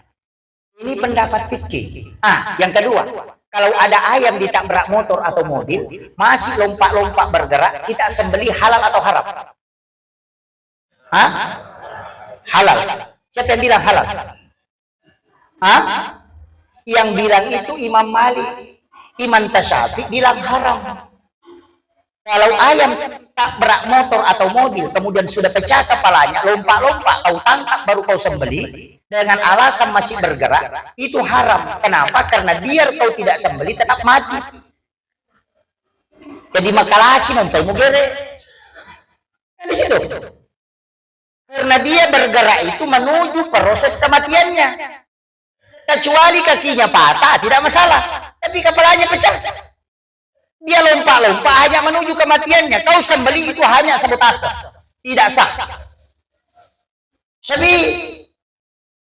Ini pendapat fikih. Yang kedua, kalau ada ayam ditabrak motor atau mobil, masih lompat-lompat bergerak, kita sembelih halal atau haram? Halal. Siapa yang bilang halal? Yang bilang itu Imam Malik. Imam Syafi'i bilang haram. Kalau ayam tabrak motor atau mobil, kemudian sudah pecah kepalanya, lompat-lompat, kau tangkap baru kau sembelih, dengan alasan masih bergerak, itu haram. Kenapa? Karena biar kau tidak sembelih tetap mati. Jadi makalasi sampai mugere. Di situ. Karena dia bergerak itu menuju proses kematiannya. Kecuali kakinya patah, tidak masalah. Tapi kepalanya pecah. Dia lompat-lompat hanya menuju kematiannya. Kau sembelih itu hanya sabotase. Tidak sah.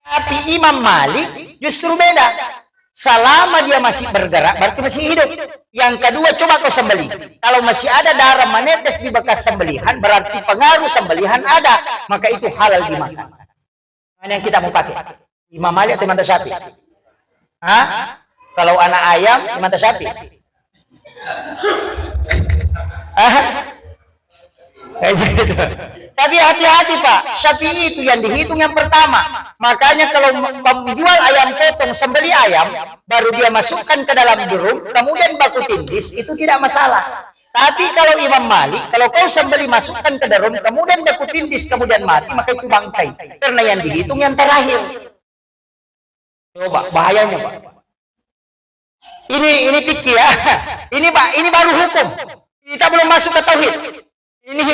Tapi Imam Malik justru beda. Selama dia masih bergerak, berarti masih hidup. Yang kedua, coba kau sembelih. Kalau masih ada darah menetes di bekas sembelihan, berarti pengaruh sembelihan ada. Maka itu halal dimakan. Mana yang kita mau pakai? Imam Malik atau Imam Syafi'i? Kalau anak ayam, Imam Syafi'i. Tapi hati-hati Pak, Syafi'i itu yang dihitung yang pertama. Makanya kalau menjual ayam potong, sembeli ayam, baru dia masukkan ke dalam drum, kemudian baku tindis, itu tidak masalah. Tapi kalau Imam Malik, kalau kau sembeli masukkan ke drum, kemudian baku tindis, kemudian mati, maka itu bangkai. Karena yang dihitung yang terakhir. Coba, bahayanya Pak. Ini fikih ya. Ini Pak, ini baru hukum. Kita belum masuk ke tauhid. Ini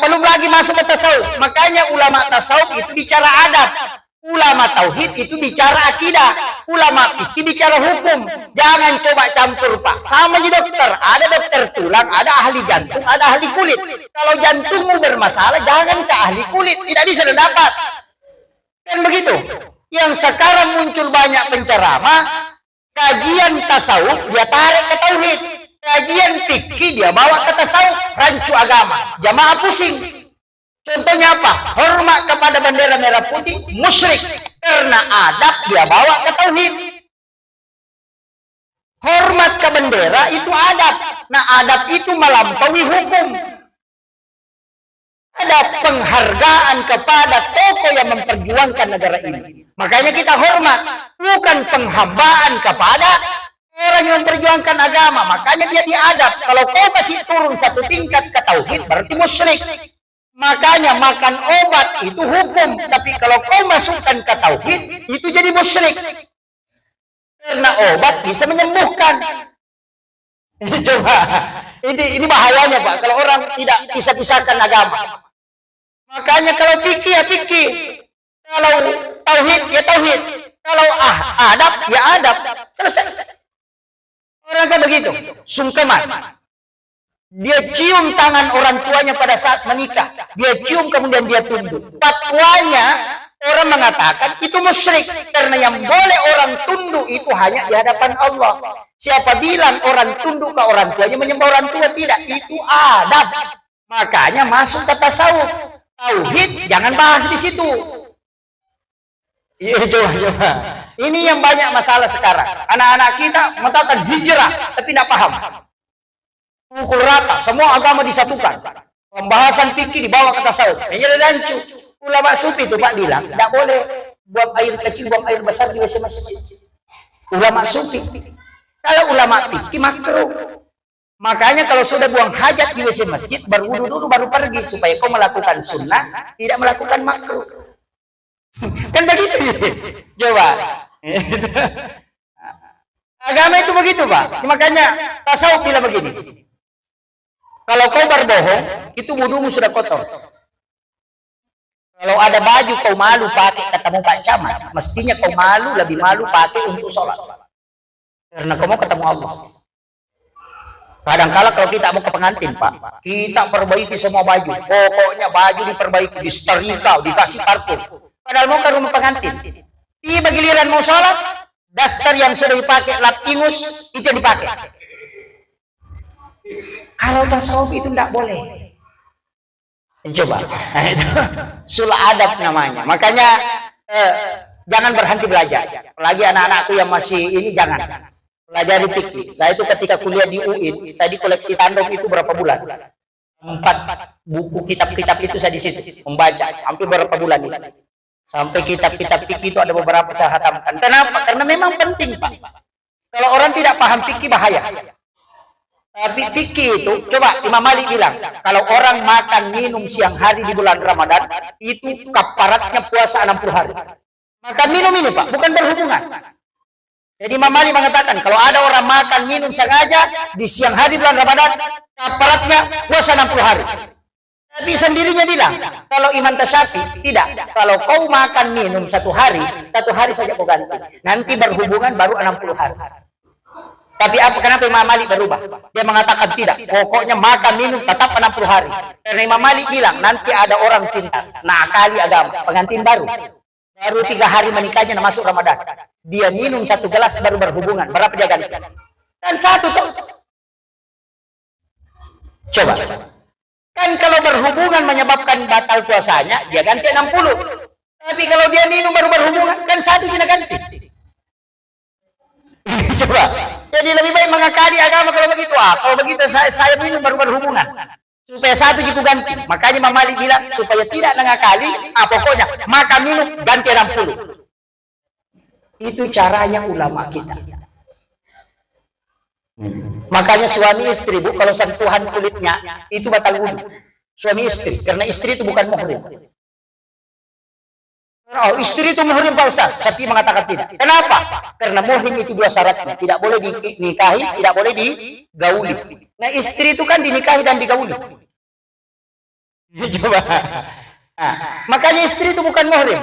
belum lagi masuk ke tasawuf. Makanya ulama tasawuf itu bicara adab. Ulama tauhid itu bicara akidah, ulama fikih bicara hukum. Jangan coba campur, Pak. Sama di dokter, ada dokter tulang, ada ahli jantung, ada ahli kulit. Kalau jantungmu bermasalah, jangan ke ahli kulit, tidak bisa dapat. Kan begitu. Yang sekarang muncul banyak penceramah, kajian tasawuf dia tarik ke tauhid, kajian fikih dia bawa ke tasawuf, rancu agama, jamaah pusing. Contohnya apa? Hormat kepada bendera merah putih, musyrik. Karena adab dia bawa ke tauhid. Hormat ke bendera itu adab. Nah, adab itu melampaui hukum. Ada penghargaan kepada tokoh yang memperjuangkan negara ini. Makanya kita hormat. Bukan penghambaan kepada orang yang memperjuangkan agama. Makanya dia diadab. Kalau kau kasih turun satu tingkat ke tauhid, berarti musyrik. Makanya makan obat itu hukum, tapi kalau kau masukkan ke tauhid itu jadi musyrik. Karena obat bisa menyembuhkan. Coba, ini bahayanya, Pak, kalau orang tidak bisa pisahkan agama. Makanya kalau fikih ya fikih, kalau tauhid ya tauhid, kalau adab ya adab. Selesai. Orang kan begitu, sungkeman. Dia cium tangan orang tuanya pada saat menikah. Dia cium kemudian dia tunduk. Fatwanya orang mengatakan itu musyrik. Karena yang boleh orang tunduk itu hanya di hadapan Allah. Siapa bilang orang tunduk ke orang tuanya menyembah orang tua? Tidak. Itu adab. Makanya masuk ke tasawuf. Tauhid jangan bahas di situ. Iya, coba. Ini yang banyak masalah sekarang. Anak-anak kita mengatakan hijrah tapi tidak paham. Pukul rata, semua agama disatukan. Pembahasan fikih dibawa ke tasawuf. Menjadi rancu. Ulama sufi itu Pak bilang, tidak boleh buang air kecil, buang air besar di WC masjid. Ulama sufi. Kalau ulama fikih makruh. Makanya kalau sudah buang hajat di WC masjid, berwudu dulu baru pergi supaya kau melakukan sunnah, tidak melakukan makruh. Kan begitu. Coba. Agama itu begitu, Pak. Makanya tasawuf bilang begini. Kalau kau berbohong, itu wudumu sudah kotor. Kalau ada baju kau malu pakai ketemu Pak Camat, mestinya kau malu, lebih malu pakai untuk sholat. Karena kau mau ketemu Allah. Kadang-kala kalau kita mau ke pengantin, Pak, kita perbaiki semua baju. Pokoknya baju diperbaiki, disetrika, dikasih parfum. Padahal mau ke rumah pengantin. Tiba giliran mau sholat, daster yang sudah dipakai, lap ingus, itu yang dipakai. Kalau tasawuf itu tidak boleh. Coba, nah, itu sulah adab namanya. Makanya jangan berhenti belajar. Apalagi anak-anakku yang masih ini jangan pelajari fikih. Saya itu ketika kuliah di UIN, saya di koleksi tandem itu berapa bulan? 4 buku kitab-kitab itu saya di situ membaca hampir berapa bulan itu. Sampai kitab-kitab fikih itu ada beberapa saya hatamkan. Kenapa? Karena memang penting, Pak. Kalau orang tidak paham fikih bahaya. Tapi fikih itu, coba Imam Malik bilang, kalau orang makan minum siang hari di bulan Ramadan, itu kafaratnya puasa 60 hari. Makan minum ini, Pak, bukan berhubungan. Jadi Imam Malik mengatakan, kalau ada orang makan minum sengaja di siang hari bulan Ramadan, kafaratnya puasa 60 hari. Tapi sendirinya bilang, kalau Imam Tasyafi, tidak. Kalau kau makan minum satu hari saja kau ganti. Nanti berhubungan baru 60 hari. Tapi kenapa Imam Malik berubah? Dia mengatakan tidak. Pokoknya makan minum tetap 60 hari. Karena Imam Malik bilang nanti ada orang pintar, nakali agama, pengantin baru. Baru 3 hari menikahnya masuk Ramadan. Dia minum 1 gelas baru berhubungan. Berapa dia ganti? Dan 1 tuh. Coba. Kan kalau berhubungan menyebabkan batal puasanya, dia ganti 60. Tapi kalau dia minum baru berhubungan, kan 1 tidak ganti. Coba. Jadi lebih baik mengakali agama kalau begitu. Kalau begitu saya minum baru berhubungan. Supaya 1 jitu ganti. Makanya Imam Malik bilang supaya tidak mengakali, pokoknya makan minum ganti 60. Itu caranya ulama kita. Makanya suami istri, Bu, kalau sentuhan kulitnya itu batal wudu. Suami istri, karena istri itu bukan muhrim. Oh, istri itu muhrim, Pak Ustaz. Syafi'i mengatakan tidak. Kenapa? Karena muhrim itu 2 syaratnya. Tidak boleh dinikahi, tidak boleh digauli. Nah, istri itu kan dinikahi dan digauli. Coba. Nah, makanya istri itu bukan muhrim.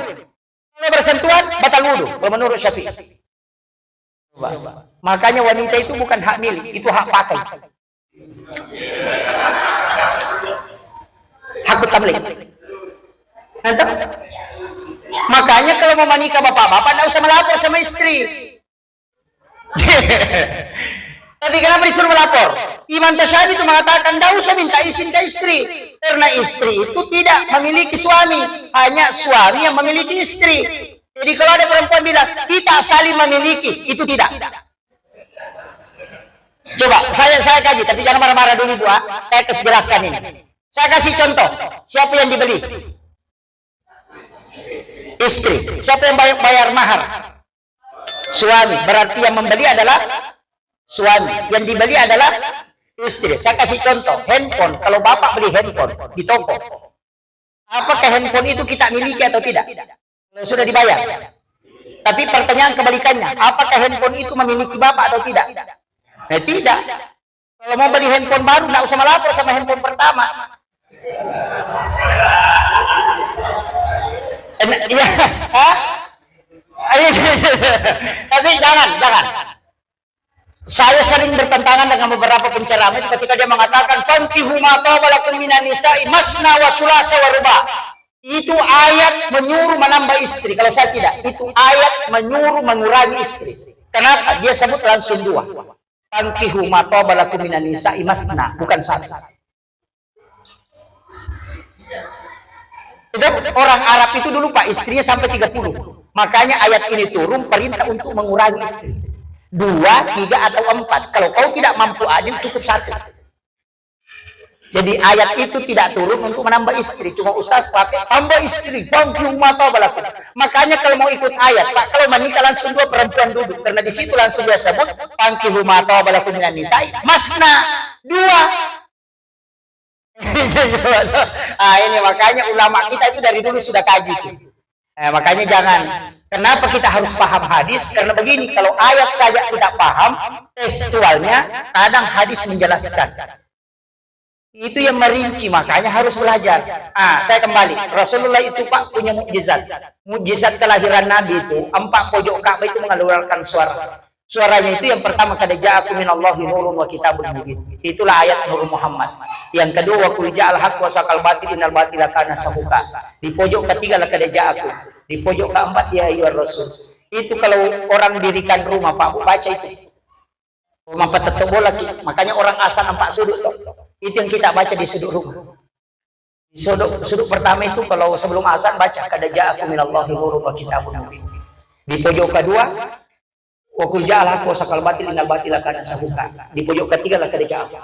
Kalau bersentuhan, batal wudhu. Kalau menurut Syafi'i. Makanya wanita itu bukan hak milik, itu hak pakai. Hak tamlik. Nanti, makanya kalau mau menikah bapak-bapak, tidak usah melapor sama istri. Tapi kenapa disuruh melapor? Imam Tasyadi itu mengatakan tidak usah minta izin ke istri, karena istri itu tidak memiliki suami, hanya suami yang memiliki istri. Jadi kalau ada perempuan bilang kita saling memiliki, itu tidak. Coba saya kaji, tapi jangan marah-marah dulu Bu. Saya jelaskan ini. Saya kasih contoh. Siapa yang dibeli? Istri. Siapa yang bayar mahar? Suami. Berarti yang membeli adalah suami. Yang dibeli adalah istri. Saya kasih contoh. Handphone. Kalau bapak beli handphone di toko, apakah handphone itu kita miliki atau tidak? Kalau sudah dibayar. Tapi pertanyaan kebalikannya, apakah handphone itu memiliki bapak atau tidak? Tidak. Kalau mau beli handphone baru, tidak usah melapor sama handphone pertama. Ya, tapi jangan. Saya sering bertentangan dengan beberapa penceramah ketika dia mengatakan fankihu ma taba lakum minan nisa'i masna wa sulasa wa ruba. Itu ayat menyuruh menambah istri. Kalau saya tidak, itu ayat menyuruh mengurangi istri. Kenapa? Dia sebut langsung dua. Fankihu ma taba lakum minan nisa'i masna, bukan satu. Itu orang Arab itu dulu Pak, istrinya sampai 30. Makanya ayat ini turun perintah untuk mengurangi istri. 2, 3 atau 4. Kalau kau tidak mampu adil, cukup 1. Jadi ayat itu tidak turun untuk menambah istri. Cuma Ustaz pakai tambah istri. Makanya kalau mau ikut ayat, Pak, kalau menikah langsung 2 perempuan duduk. Karena di situ langsung dia sebut fankihu ma taba lakum minan nisa'i masna 2. Ini makanya ulama kita itu dari dulu sudah kaji. Makanya jangan. Kenapa kita harus paham hadis? Karena begini, kalau ayat saja tidak paham tekstualnya, kadang hadis menjelaskan. Itu yang merinci, makanya harus belajar. Saya kembali. Rasulullah itu Pak punya mukjizat. Mukjizat kelahiran Nabi itu 4 pojok Ka'bah itu mengeluarkan suara. Suaranya itu yang pertama kada ja'akum minallahi nurun wa kitabun mubin. Itulah ayat Nur Muhammad. Yang kedua wa qul ja'al haqq wa saqal batil innal batila kana sahuqa. Di pojok ketiga la kada ja'akum. Di pojok keempat ya ayyuhar rasul. Itu kalau orang dirikan rumah Pak baca itu. Rumah petetok bola, makanya orang asal 4 sudut toh. Itu yang kita baca di sudut rumah. Di sudut pertama itu kalau sebelum azan baca kada ja'akum minallahi nurun wa kitabun mubin. Di pojok kedua wa qul ja'al haqq wa saqal batil innal batila kana sahuqa. Di pojok ketiga la kada ja'akum.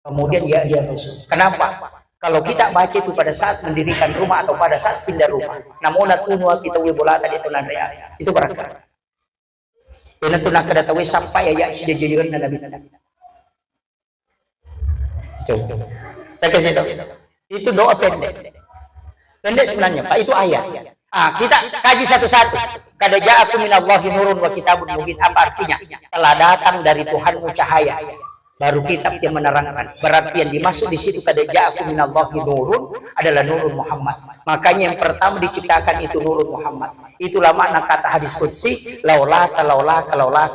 Kemudian ya rasul. Kenapa? Kalau kita baca itu pada saat mendirikan rumah atau pada saat pindah rumah, namun natunu kita wibola tadi itu nandrea itu berkah. Dan itu nak kada tahu sampai ya sudah jujur dan nabi. Saya kasih tahu. Itu doa pendek. Pendek sebenarnya Pak, itu ayat. Kita kaji satu-satu. Kada ja'akum minallahi nurun wa kitabun mubin. Apa artinya? Telah datang dari Tuhanmu cahaya. Baru kitab yang menerangkan. Berarti yang dimaksud di situ kada ja'akum minallahi nurun adalah nurun Muhammad. Makanya yang pertama diciptakan itu nurun Muhammad. Itulah makna kata hadis qudsi, laulaka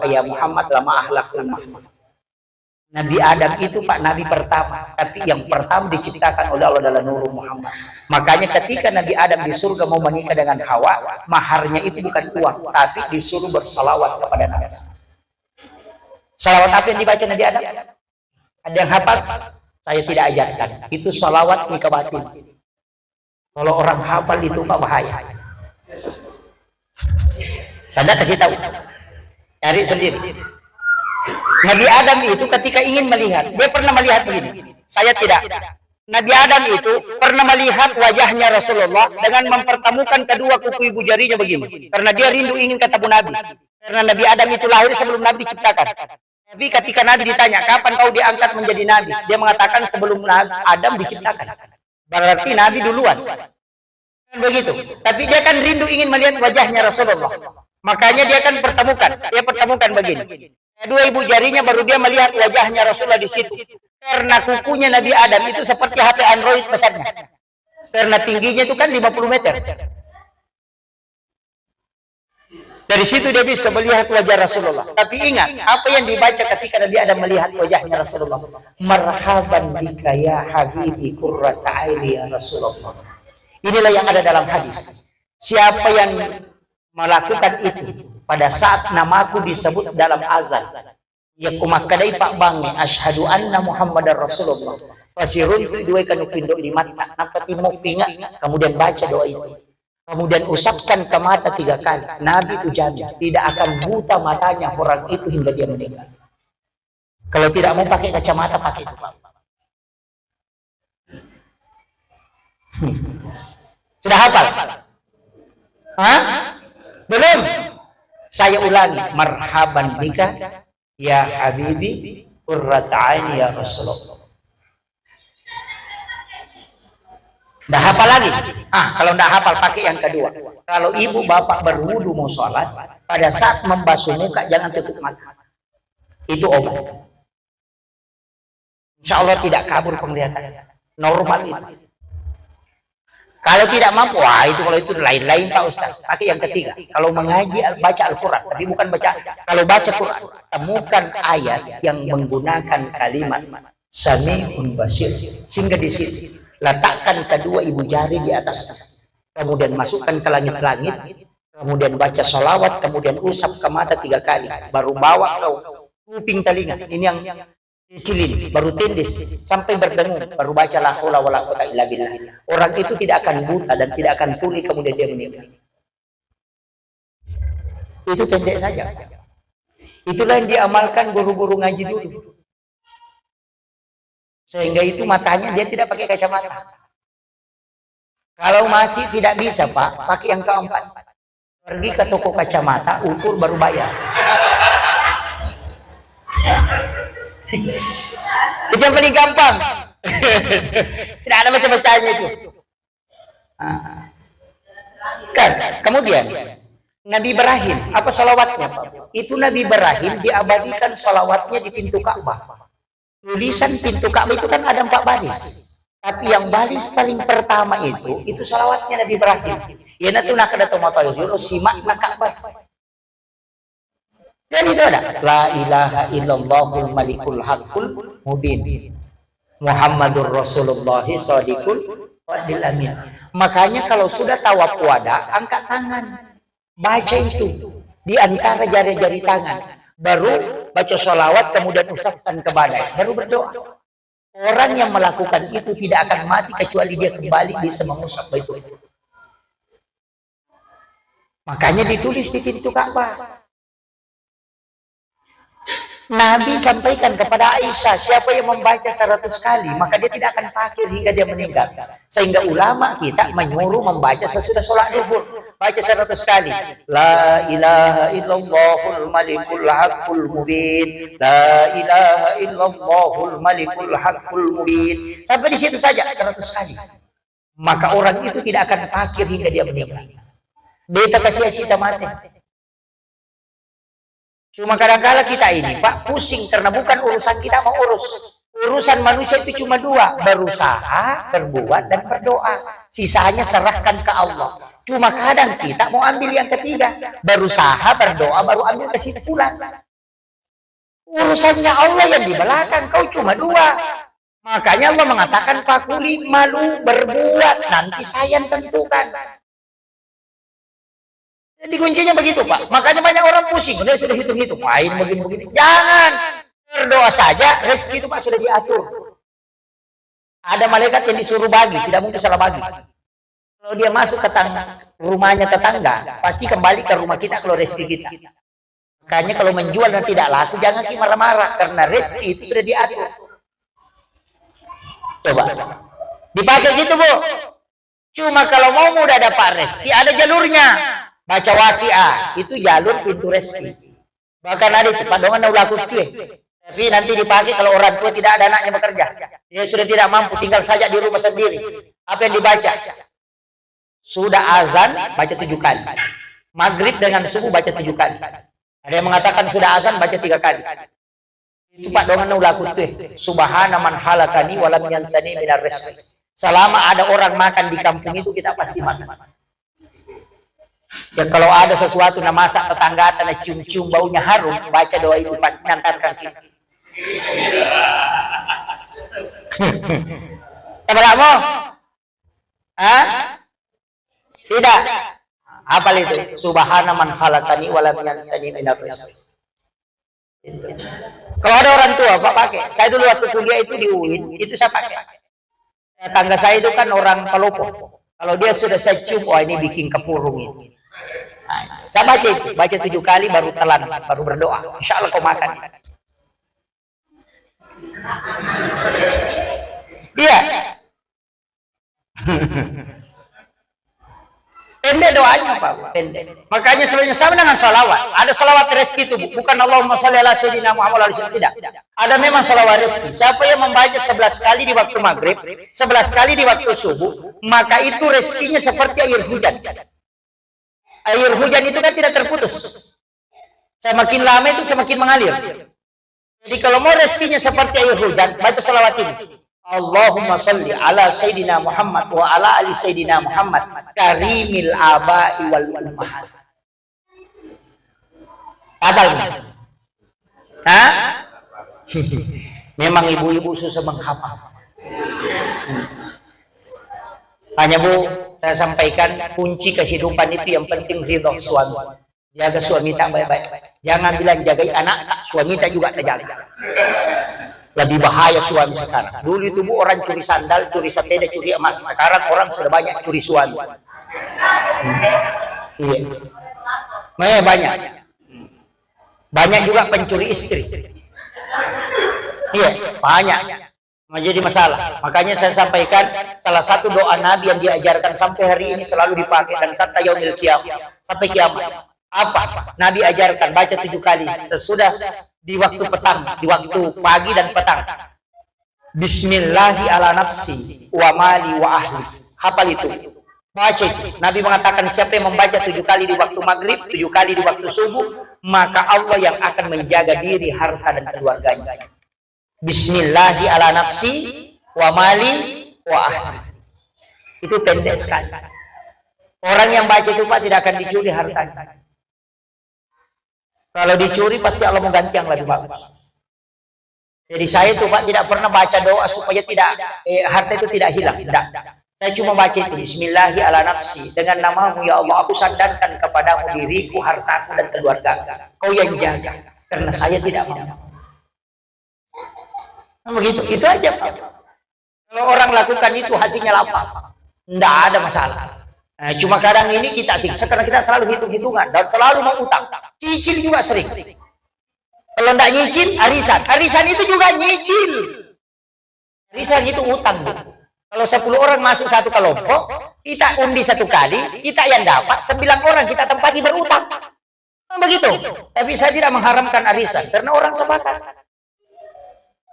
ya Muhammad lama ahlakul Muhammad. Nabi Adam itu Pak Nabi pertama, tapi yang pertama diciptakan oleh Allah adalah nurun Muhammad. Makanya ketika Nabi Adam di surga mau menikah dengan Hawa, maharnya itu bukan uang, tapi disuruh bersalawat kepada Nabi Adam. Salawat apa yang dibaca Nabi Adam? Ada yang hafal? Saya tidak ajarkan. Itu salawat nikah batin. Kalau orang hafal itu Pak bahaya. Saya kasih tahu. Cari sendiri. Nabi Adam itu ketika ingin melihat, dia pernah melihat begini. Saya tidak. Nabi Adam itu pernah melihat wajahnya Rasulullah dengan mempertemukan kedua kuku ibu jarinya begini. Karena dia rindu ingin ketemu Nabi. Karena Nabi Adam itu lahir sebelum Nabi diciptakan. Tapi ketika Nabi ditanya, kapan kau diangkat menjadi Nabi? Dia mengatakan sebelum Adam diciptakan. Berarti Nabi duluan. Begitu. Tapi dia kan rindu ingin melihat wajahnya Rasulullah. Makanya dia kan pertemukan begini. Kedua ibu jarinya baru dia melihat wajahnya Rasulullah di situ. Karena kukunya Nabi Adam itu seperti HP Android besarnya. Karena tingginya itu kan 50 meter. Dari situ dia bisa melihat wajah Rasulullah. Tapi ingat, apa yang dibaca ketika Nabi Adam melihat wajahnya Rasulullah? Marhaban bika ya habibi qurrata aini ya Rasulullah. Inilah yang ada dalam hadis. Siapa yang melakukan itu pada saat namaku disebut dalam azan, ya kumakadai pak bangi asyhadu anna Muhammadar Rasulullah. Pasirun tu dua kanu pindo di mata, napati mau pingat, kemudian baca doa itu. Kemudian usapkan ke mata 3 kali. Nabi itu jamin tidak akan buta matanya orang itu hingga dia meninggal. Kalau tidak mau pakai kacamata, pakai itu. Sudah hafal? Hah? Belum? Saya ulangi. Marhaban bika ya habibi qurrata aini ya Rasulullah. Dah hafal lagi? Kalau tidak hafal pakai yang kedua. Kalau ibu bapak berwudu mau sholat, pada saat membasuh muka jangan tutup mata. Itu obat. Insya Allah tidak kabur penglihatannya. Normal itu. Kalau tidak mampu, kalau itu lain-lain Pak Ustaz. Pakai yang ketiga. Kalau mengaji baca Al-Quran, tapi bukan baca. Kalau baca Quran, temukan ayat yang menggunakan kalimat Sami'un Basir. Sehingga di situ letakkan kedua ibu jari di atas, kemudian masukkan ke langit-langit, kemudian baca sholawat, kemudian usap ke mata 3 kali, baru bawa ke kuping telinga. Ini yang dicilin, baru tindis sampai berdengung, baru baca la haula wala quwwata illa billah. Orang itu tidak akan buta dan tidak akan tuli kemudian dia meninggal. Itu pendek saja. Itulah yang diamalkan guru-guru ngaji dulu. Sehingga itu matanya dia tidak pakai kacamata. Kalau masih tidak bisa Pak, pakai yang keempat. Pergi ke toko kacamata, ukur baru bayar. Itu yang paling gampang. Tidak ada macam-macamnya itu. Kemudian Nabi Ibrahim, apa salawatnya Pak? Itu Nabi Ibrahim diabadikan salawatnya di pintu Ka'bah. Tulisan pintu Ka'bah itu kan ada 4 baris. Tapi yang baris paling pertama itu salawatnya Nabi Ibrahim. Ya natu nak ada tomato yuro simak na Ka'bah. Dan itu ada la ilaha illallahul malikul haqqul mubin. Muhammadur Rasulullah shadiqul wadil amin. Makanya kalau sudah tawaf wada, angkat tangan. Baca itu di antara jari-jari tangan. Baru baca sholawat, kemudian usapkan ke badan, baru berdoa. Orang yang melakukan itu tidak akan mati kecuali dia kembali bisa mengusap itu. Makanya ditulis di pintu Ka'bah. Nabi sampaikan kepada Aisyah, siapa yang membaca 100 kali, maka dia tidak akan fakir hingga dia meninggal. Sehingga ulama kita menyuruh membaca sesudah sholat duhur. Baca 100 kali. La ilaha illallahul malikul haqqul mubin. La ilaha illallahul malikul haqqul mubin. Sampai di situ saja 100 kali. Maka orang itu tidak akan fakir hingga dia meninggal. Beta kasih sita mati. Cuma kadang-kala kita ini Pak pusing karena bukan urusan kita mau urus. Urusan manusia itu cuma 2, berusaha, berbuat, dan berdoa. Sisanya serahkan ke Allah. Cuma kadang kita mau ambil yang ketiga, berusaha, berdoa, baru ambil kesimpulan. Urusannya Allah yang di belakang, kau cuma 2. Makanya Allah mengatakan fakuli malu berbuat, nanti saya yang tentukan. Jadi kuncinya begitu Pak. Makanya banyak orang pusing. Udah sudah hitung-hitung. Main begini-begini. Jangan. Berdoa saja. Rezeki itu Pak sudah diatur. Ada malaikat yang disuruh bagi. Tidak mungkin salah bagi. Kalau dia masuk ke rumahnya tetangga, pasti kembali ke rumah kita kalau rezeki kita. Makanya kalau menjual dan tidak laku, jangan kita marah-marah. Karena rezeki itu sudah diatur. Coba. Dipakai gitu Bu. Cuma kalau mau mudah dapat rezeki, ada jalurnya. Baca Waqiah, itu jalur pintu rezeki. Bahkan ada itu padongan laku kue. Tapi nanti dipakai kalau orang tua tidak ada anaknya bekerja. Dia sudah tidak mampu, tinggal saja di rumah sendiri. Apa yang dibaca? Sudah azan, baca 7 kali. Maghrib dengan subuh baca 7 kali. Ada yang mengatakan sudah azan, baca 3 kali. Itu padongan laku kue. Subhana man halakani walam yansani minar rezeki. Selama ada orang makan di kampung itu, kita pasti makan. Ya kalau ada sesuatu na masak tetangga na cium-cium baunya harum, baca doa itu pasti ngantarkan kita. Tidak mau? Hah? Tidak. Apa itu? Subhana man khalaqani wa lam yansani min ar-rizq. Kalau ada orang tua, Pak pakai. Saya dulu waktu kuliah itu di UIN, itu saya pakai. Tangga saya itu kan orang Palopo. Kalau dia sudah saya cium, wah ini bikin kepurung ini. Nah, saya baca itu, baca 7 kali baru telan, baru berdoa. Insya Allah kau makan. Dia. Pendek doanya Pak, pendek. Makanya sebenarnya sama dengan salawat. Ada salawat rezeki itu, bukan Allahumma sholli ala sayyidina Muhammad tidak. Ada memang salawat rezeki. Siapa yang membaca 11 kali di waktu maghrib, 11 kali di waktu subuh, maka itu rezekinya seperti air hujan. Air hujan itu kan tidak terputus. Semakin lama itu semakin mengalir. Jadi kalau mau rezekinya seperti air hujan, baca salawat ini. Allahumma salli ala sayyidina Muhammad wa ala ali sayyidina Muhammad karimil aba'i wal ummahat. Apa ini? Hah? Memang ibu-ibu susah menghafal. Hanya Bu, saya sampaikan kunci kehidupan itu yang penting ridho suami. Jaga suami tak baik-baik. Jangan bilang jagai anak, suami tak juga terjaga. Lebih bahaya suami sekarang. Dulu itu Bu orang curi sandal, curi sepeda, curi emas. Sekarang orang sudah banyak curi suami. Iya. Banyak. Banyak juga pencuri istri. Iya, banyak. Menjadi masalah. Makanya saya sampaikan salah satu doa Nabi yang diajarkan sampai hari ini selalu dipakai dan sampai yaumil qiyamah, sampai kiamat. Apa? Nabi ajarkan baca 7 kali sesudah di waktu petang, di waktu pagi dan petang. Bismillahi ala nafsi wa mali wa ahli. Hafal itu. Baca itu. Nabi mengatakan siapa yang membaca 7 kali di waktu maghrib, 7 kali di waktu subuh, maka Allah yang akan menjaga diri, harta dan keluarganya. Bismillahi ala nafsi wa mali wa ahli. Itu pendek sekali. Orang yang baca itu Pak tidak akan dicuri hartanya. Kalau dicuri pasti Allah mau ganti yang lebih bagus. Jadi saya tuh Pak tidak pernah baca doa supaya tidak harta itu tidak hilang. Tidak. Saya cuma baca itu Bismillahi ala nafsi, dengan namamu ya Allah aku sandarkan kepadamu diriku, hartaku dan keluarga. Kau yang jaga karena saya tidak mau. Nah, begitu. Itu aja Pak. Kalau orang lakukan itu hatinya lapang. Tidak ada masalah. Nah, cuma kadang ini kita siksa karena kita selalu hitung-hitungan dan selalu mau utang. Cicil juga sering. Kalau tidak nyicil, arisan. Arisan itu juga nyicil. Arisan itu utang. Kalau 10 orang masuk satu kelompok, kita undi 1 kali, kita yang dapat 9 orang kita tempati berutang. Nah, begitu. Tapi saya tidak mengharamkan arisan karena orang sepakat.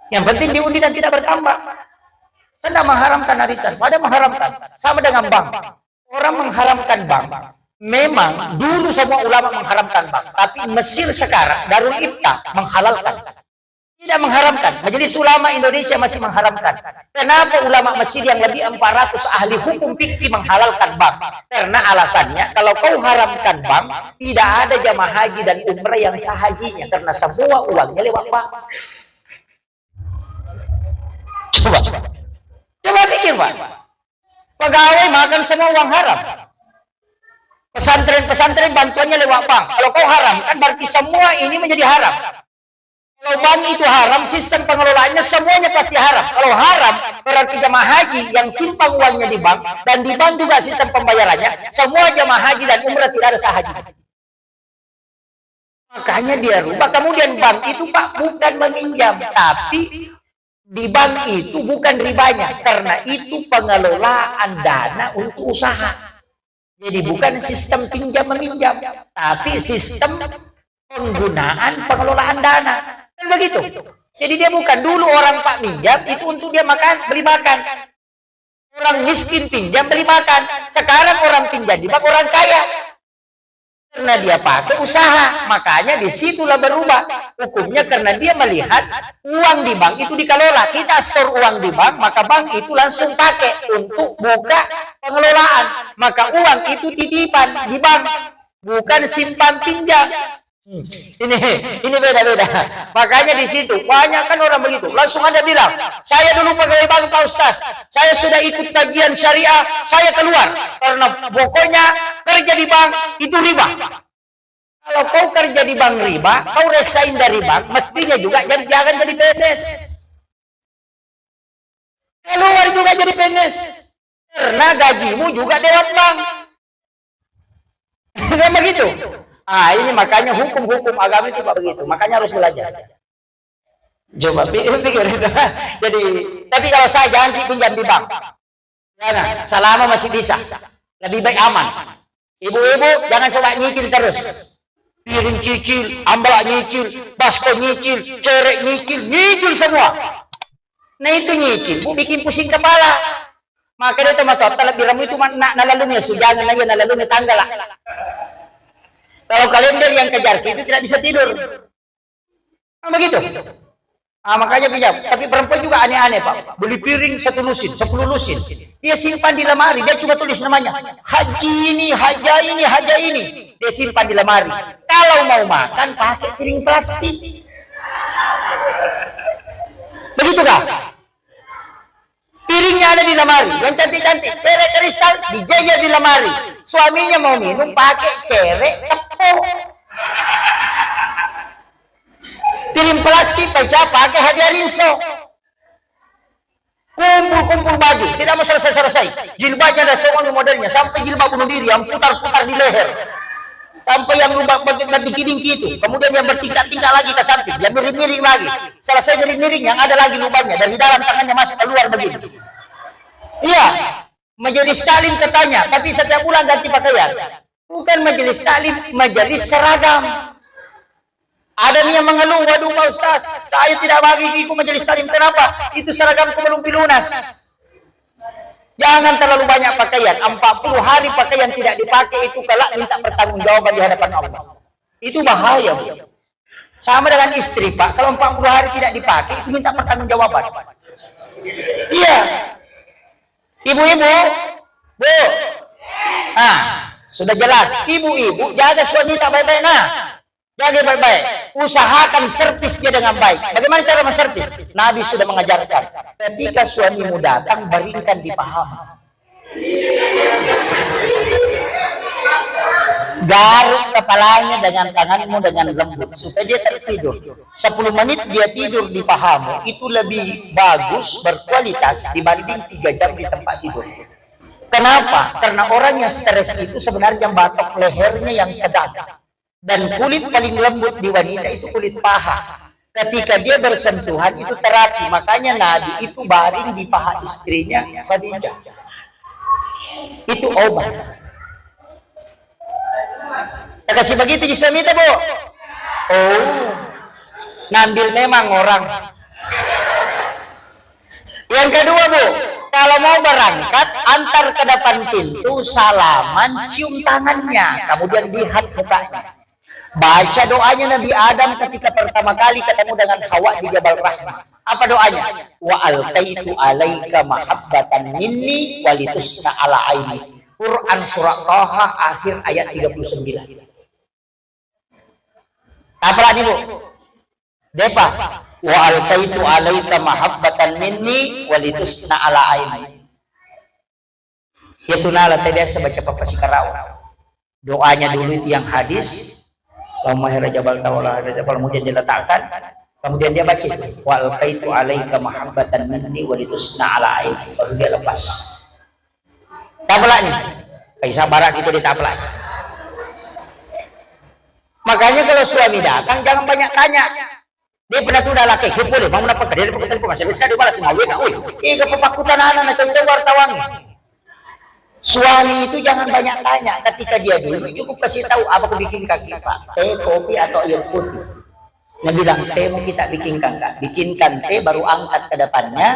Yang penting diundi dan tidak bertambah. Saya tidak mengharamkan arisan, pada mengharamkan. Sama dengan bank. Orang mengharamkan bank. Memang dulu semua ulama mengharamkan bank, tapi Mesir sekarang Darul Ifta menghalalkan. Tidak mengharamkan. Majelis Ulama Indonesia masih mengharamkan. Kenapa ulama Mesir yang lebih 400 ahli hukum fikih menghalalkan bank? Karena alasannya kalau kau haramkan bank, tidak ada jamaah haji dan umrah yang sah hajinya karena semua uangnya lewat bank. Coba pikir Pak. Pegawai makan semua uang haram. Pesantren bantuannya lewat bank. Kalau kau haram, kan berarti semua ini menjadi haram. Kalau bank itu haram, sistem pengelolaannya semuanya pasti haram. Kalau haram, berarti jamaah haji yang simpan uangnya di bank, dan di bank juga sistem pembayarannya, semua jamaah haji dan umrah tidak ada sah haji. Makanya dia rubah. Kemudian bank itu Pak bukan meminjam, tapi di bank itu bukan ribanya, karena itu pengelolaan dana untuk usaha. Jadi bukan sistem pinjam meminjam, tapi sistem penggunaan pengelolaan dana. Kan begitu. Jadi dia bukan dulu orang Pak minjam itu untuk dia makan, beli makan. Orang miskin pinjam beli makan. Sekarang orang pinjam di bank orang kaya. Karena dia pakai usaha, makanya disitulah berubah hukumnya karena dia melihat uang di bank itu dikelola. Kita store uang di bank, maka bank itu langsung pakai untuk buka pengelolaan. Maka uang itu titipan di bank, bukan simpan pinjam. Ini beda-beda. Makanya di situ banyak kan orang begitu. Langsung Anda bilang, saya dulu pegawai bank Pak Ustaz, saya sudah ikut kajian syariah, saya keluar karena pokoknya kerja di bank itu riba. Kalau kau kerja di bank riba, kau resign dari bank, mestinya juga jangan jadi PNS. Keluar juga jadi PNS, karena gajimu juga lewat bank. Kan begitu. Ini makanya hukum-hukum agama itu begitu. Makanya harus belajar. Coba pikir. Jadi, tapi kalau saya jangan pinjam di bank. Jangan, selama masih bisa. Lebih baik aman. Ibu-ibu jangan coba nyicil terus. Piring cicil, ambalak nyicil, basko nyicil, cerek nyicil semua. Nah itu nyicil, bu bikin pusing kepala. Maka dia teman-teman lebih ramu itu nalalumnya, sujangan aja nalalumnya tanggal lah. Kalau kalender yang kejar itu tidak bisa tidur. Begitu. Makanya pinjam. Tapi perempuan juga aneh-aneh, Pak. Beli piring 1 lusin, 10 lusin. Dia simpan di lemari, dia cuma tulis namanya. Haji ini, haja ini, haja ini. Dia simpan di lemari. Kalau mau makan pakai piring plastik. Begitu kah? Piringnya ada di lemari, yang cantik-cantik, cerek kristal dijajar di lemari. Suaminya mau minum pakai cerek tepung. Piring plastik pecah pakai hadiah rinso. Kumpul baju, tidak mau selesai. Jilbabnya ada soal modelnya, sampai jilbab bunuh diri yang putar-putar di leher. Sampai yang lubang berbikin gitu, kemudian yang bertingkat-tingkat lagi ke samping, yang miring-miring lagi. Selesai miring-miring, yang ada lagi lubangnya, dari dalam tangannya masuk keluar begini. Iya, majelis taklim katanya, tapi setiap bulan ganti pakaian. Bukan majelis taklim, majelis seragam. Ada yang mengeluh, waduh Pak Ustaz, saya tidak bagi ikut majelis taklim, kenapa? Itu seragamku belum dilunas. Jangan terlalu banyak pakaian. 40 hari pakaian tidak dipakai itu kelak minta pertanggungjawaban di hadapan Allah. Itu bahaya, Bu. Sama dengan istri, Pak. Kalau 40 hari tidak dipakai itu minta pertanggungjawaban. Iya. Ibu-ibu, Bu. Sudah jelas. Ibu-ibu jaga suami tak baik-baik. Jaga baik-baik. Usahakan servis dia dengan baik. Bagaimana cara menservis? Nabi sudah mengajarkan. Ketika suamimu datang, baringkan di paha. Garuk kepalanya dengan tanganmu dengan lembut supaya dia tertidur. 10 menit dia tidur di pahamu itu lebih bagus, berkualitas dibanding 3 jam di tempat tidur. Kenapa? Karena orang yang stres itu sebenarnya batok lehernya yang kedap. Dan kulit paling lembut di wanita itu kulit paha. Ketika dia bersentuhan itu terapi. Makanya Nabi itu baring di paha istrinya Khadijah. Itu obat. Kita kasih begitu di suami itu, Bu. Ngambil memang orang. Yang kedua, Bu, kalau mau berangkat antar ke depan pintu, salaman, cium tangannya, kemudian lihat mukanya. Baca doanya Nabi Adam ketika pertama kali ketemu dengan Hawa di Jabal Rahmah. Apa doanya? Wa alqaitu alaika mahabbatan minni walitusna ala aini. Quran surah Taha akhir ayat 39. Apa lagi, Bu? Depa. Wa alqaitu alaika mahabbatan minni walitusna ala aini. Yatunala biasa baca papa sikarau. Doanya dulu itu yang hadis. Allahumma hirajabal tawala hirajabal, kemudian diletakkan, kemudian dia baca wa alqaitu alaika mahabbatan minni walitusna ala aini, baru dia lepas. Taplak nih Kaisar Barat itu ditaplak. Makanya kalau suami datang jangan banyak tanya. Dia pernah tuh udah laki boleh bangun apa dia dapat telepon masih bisa dibalas mau ya kepakutan anak atau wartawan. Suami itu jangan banyak tanya. Ketika dia dulu cukup kasih tahu apa aku bikin kaki Pak, teh, kopi atau air putih. Dia bilang teh mau kita bikinkan enggak? Bikinkan teh, baru angkat ke depannya,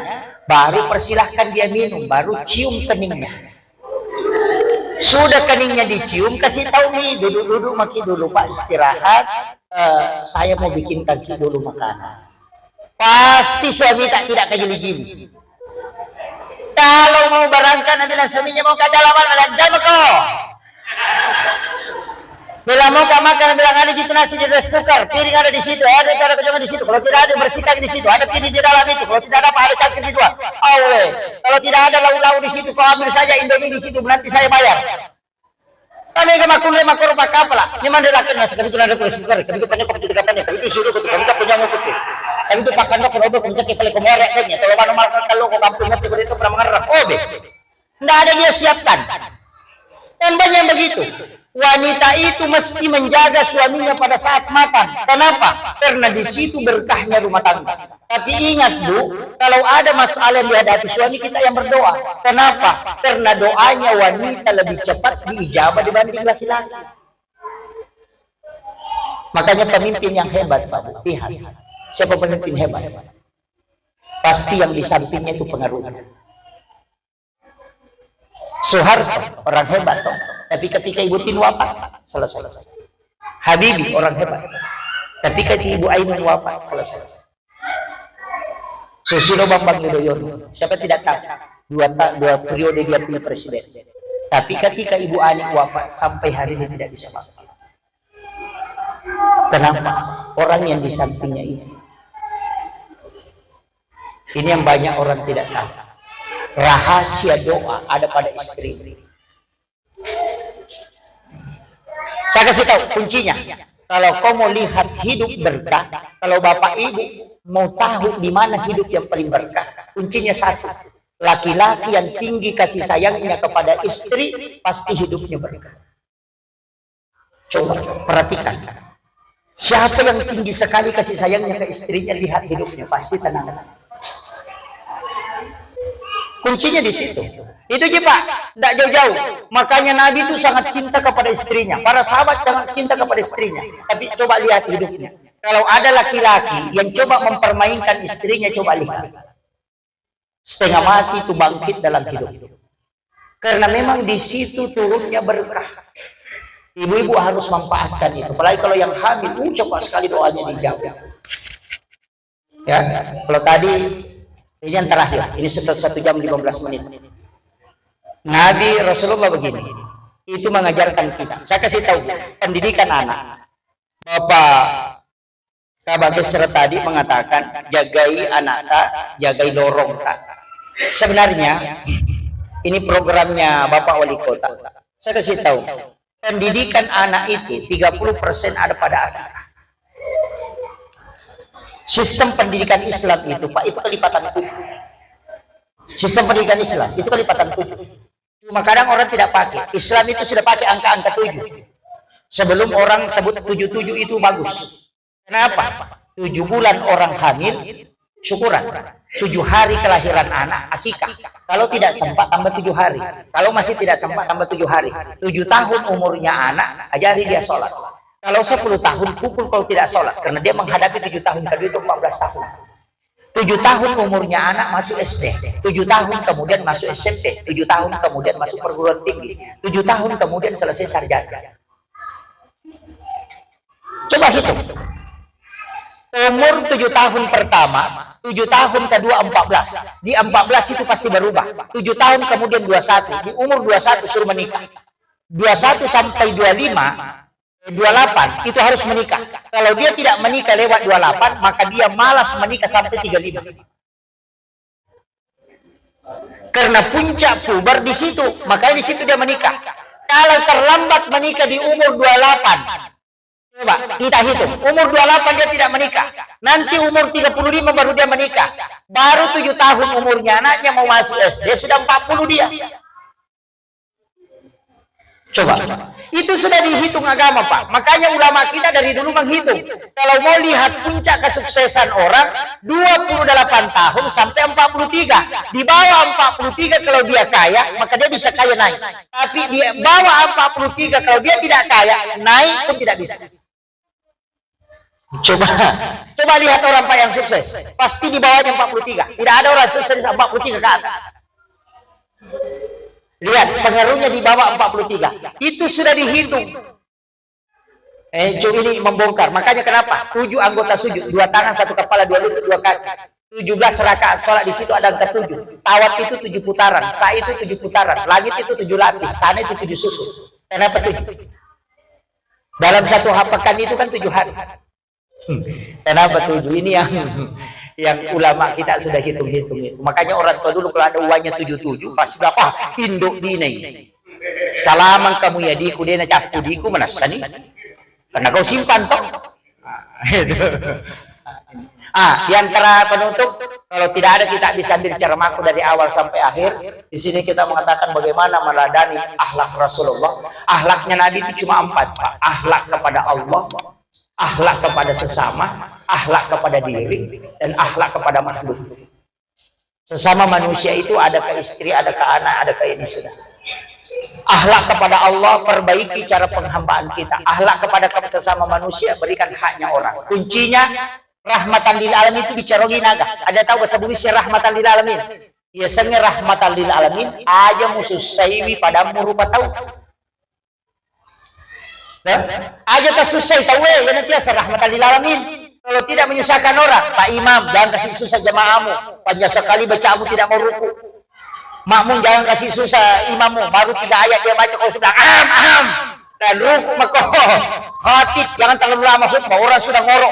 baru persilahkan dia minum, baru cium keningnya. Sudah keningnya dicium, kasih tahu nih duduk-duduk maki dulu Pak, istirahat. Saya mau bikin kaki dulu makanan. Pasti suami tidak kejeli-jeli. Kalau mau berangkat Nabi dan suaminya mau ke jalanan dan kok. Bila mau makan bilang ada gitu nasi di rice cooker, piring ada di situ, ada kejongan di situ. Kalau tidak ada bersihkan di situ, ada piring di dalam itu. Kalau tidak ada apa ada cangkir di luar. Oleh. Kalau tidak ada lauk-lauk di situ, kau ambil saja Indomie di situ, nanti saya bayar. Karena ini makun pakai apa lah? Ini mana laki nasi kami sudah ada rice cooker, kami punya kopi tiga panen, kami itu sudah kami tak punya kopi. Kami itu pakai nok robo kami cek kepala komore kayaknya. Kalau mana makan kalau kau kampung nanti begitu pernah mengarap. Oh be, tidak ada dia siapkan. Dan banyak yang begitu. Wanita itu mesti menjaga suaminya pada saat makan. Kenapa? Karena di situ berkahnya rumah tangga. Tapi ingat Bu, kalau ada masalah yang dihadapi suami kita yang berdoa. Kenapa? Karena doanya wanita lebih cepat diijabah dibanding laki-laki. Makanya pemimpin yang hebat Pak Bu, lihat. Siapa pemimpin hebat? Pasti yang di sampingnya itu pengaruhnya. Soeharto orang hebat toh. Tapi ketika Ibu Tin wafat, selesai. Habibie orang hebat. Tapi ketika Ibu Ainun wafat, selesai. Susilo Bambang Yudhoyono, siapa tidak tahu? Dua periode dia pilih presiden. Tapi ketika Ibu Ani wafat, sampai hari ini tidak bisa masuk. Kenapa? Orang yang di sampingnya ini. Ini yang banyak orang tidak tahu. Rahasia doa ada pada istri. Saya kasih tahu kuncinya. Kalau kau mau lihat hidup berkah, kalau bapak ibu mau tahu di mana hidup yang paling berkah, kuncinya satu. Laki-laki yang tinggi kasih sayangnya kepada istri, pasti hidupnya berkah. Coba perhatikan. Siapa yang tinggi sekali kasih sayangnya ke istrinya, lihat hidupnya, pasti tenang. Kuncinya di situ. Itu aja Pak, tidak jauh-jauh. Makanya Nabi itu sangat cinta kepada istrinya. Para sahabat sangat cinta kepada istrinya. Tapi coba lihat hidupnya. Kalau ada laki-laki yang coba mempermainkan istrinya, coba lihat. Setengah mati itu bangkit dalam hidup. Karena memang di situ turunnya berkah. Ibu-ibu harus manfaatkan itu. Apalagi kalau yang hamil, coba sekali doanya dijawab. Ya, kalau tadi ini yang terakhir. Ini sudah 1 jam 15 menit. Nabi Rasulullah begini, itu mengajarkan kita. Saya kasih tahu pendidikan anak. Bapak Kabagis tadi mengatakan jagai anak tak, jagai dorong tak. Sebenarnya ini programnya Bapak Wali Kota. Saya kasih tahu pendidikan anak itu 30% ada pada anak. Sistem pendidikan Islam itu Pak itu kelipatan 7. Sistem pendidikan Islam itu kelipatan 7. Cuma kadang orang tidak pakai. Islam itu sudah pakai angka-angka 7. Sebelum orang sebut 77 itu bagus. Kenapa? 7 bulan orang hamil, syukuran. 7 hari kelahiran anak, akikah. Kalau tidak sempat tambah 7 hari. Kalau masih tidak sempat tambah 7 hari. 7 tahun umurnya anak, ajari dia sholat. Kalau 10 tahun pukul kalau tidak sholat. Karena dia menghadapi 7 tahun kedua itu 14 tahun. 7 tahun umurnya anak masuk SD, 7 tahun kemudian masuk SMP, 7 tahun kemudian masuk perguruan tinggi, 7 tahun kemudian selesai sarjana. Coba hitung. Umur 7 tahun pertama, 7 tahun kedua 14. Di 14 itu pasti berubah. 7 tahun kemudian 21. Di umur 21 suruh menikah. 21 sampai 25, 28 itu harus menikah. Kalau dia tidak menikah lewat 28, maka dia malas menikah sampai 35. Karena puncak puber di situ, makanya di situ dia menikah. Kalau terlambat menikah di umur 28, coba kita hitung, umur 28 dia tidak menikah. Nanti umur 35 baru dia menikah. Baru 7 tahun umurnya anaknya mau masuk SD, sudah 40 dia. Coba. Itu sudah dihitung agama Pak. Makanya ulama kita dari dulu menghitung. Kalau mau lihat puncak kesuksesan orang, 28 tahun sampai 43. Di bawah 43 kalau dia kaya, maka dia bisa kaya naik. Tapi di bawah 43 kalau dia tidak kaya, naik pun tidak bisa. Coba lihat orang Pak yang sukses. Pasti di bawahnya 43. Tidak ada orang sukses 43 ke atas. Lihat pengaruhnya di bawah 43. Itu sudah dihitung. Ini membongkar. Makanya kenapa? 7 anggota sujud, 2 tangan, 1 kepala, 2 lutut, 2 kaki. 17 rakaat sholat, di situ ada angka 7. Tawaf itu 7 putaran, sa'i itu 7 putaran, langit itu 7 lapis, tanah itu 7 susun. Kenapa 7? Dalam satu pekan itu kan 7 hari. Kenapa 7? Ini yang ulama kita sudah hitung-hitung. Makanya orang tua dulu kalau ada uangnya 77 pasti sudah induk dinai. Salaman kamu ya diku dena capku diku menasani. Karena kau simpan toh. Di antara penutup, kalau tidak ada kita bisa ambil ceramaku dari awal sampai akhir. Di sini kita mengatakan bagaimana meladani akhlak Rasulullah. Akhlaknya Nabi itu cuma 4, Pak. Akhlak kepada Allah, akhlak kepada sesama, akhlak kepada diri, dan akhlak kepada makhluk. Sesama manusia itu ada ke istri, ada ke anak, ada ke ini sudah. Akhlak kepada Allah, perbaiki cara penghambaan kita. Akhlak kepada sesama manusia, berikan haknya orang. Kuncinya rahmatan lil alamin itu bicarogi naga. Ada tahu bahasa Indonesia rahmatan lil alamin? Biasanya rahmatan lil alamin aja musuh saiwi padamu rupa tahu. Nah, aja tersusai tahu ya nanti asa rahmatan lil alamin. Kalau tidak menyusahkan orang, Pak Imam jangan kasih susah jamaahmu. Panjang sekali bacamu tidak mau ruku. Makmum jangan kasih susah imammu, baru 3 ayat dia baca kau sudah aham dan ruku makoh. Khatib jangan terlalu lama khutbah, orang sudah ngorok.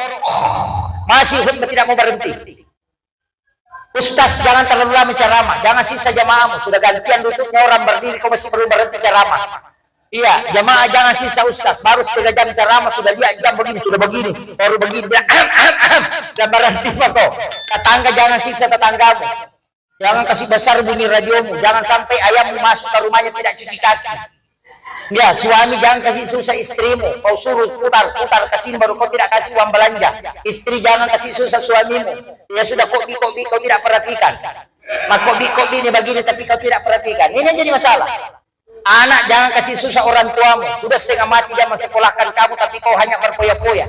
Masih khutbah tidak mau berhenti. Ustaz jangan terlalu lama ceramah, jangan sisa jamaahmu, sudah gantian duduknya orang berdiri kau masih perlu berhenti ceramah. Iya, jamaah jangan sisa ustaz, baru 3 jam ceramah sudah lihat jam begini, sudah begini, baru begini dan berhenti makoh. Tetangga jangan sisa tetanggamu. Jangan kasih besar bunyi radiomu, jangan sampai ayammu masuk ke rumahnya tidak cuci kaki. Ya, suami jangan kasih susah istrimu, kau suruh putar kasih baru kau tidak kasih uang belanja. Istri jangan kasih susah suamimu. Ya sudah kopi kau tidak perhatikan. Kopi ini begini tapi kau tidak perhatikan. Ini yang jadi masalah. Anak jangan kasih susah orang tuamu. Sudah setengah mati dia mensekolahkan kamu tapi kau hanya berpoya-poya,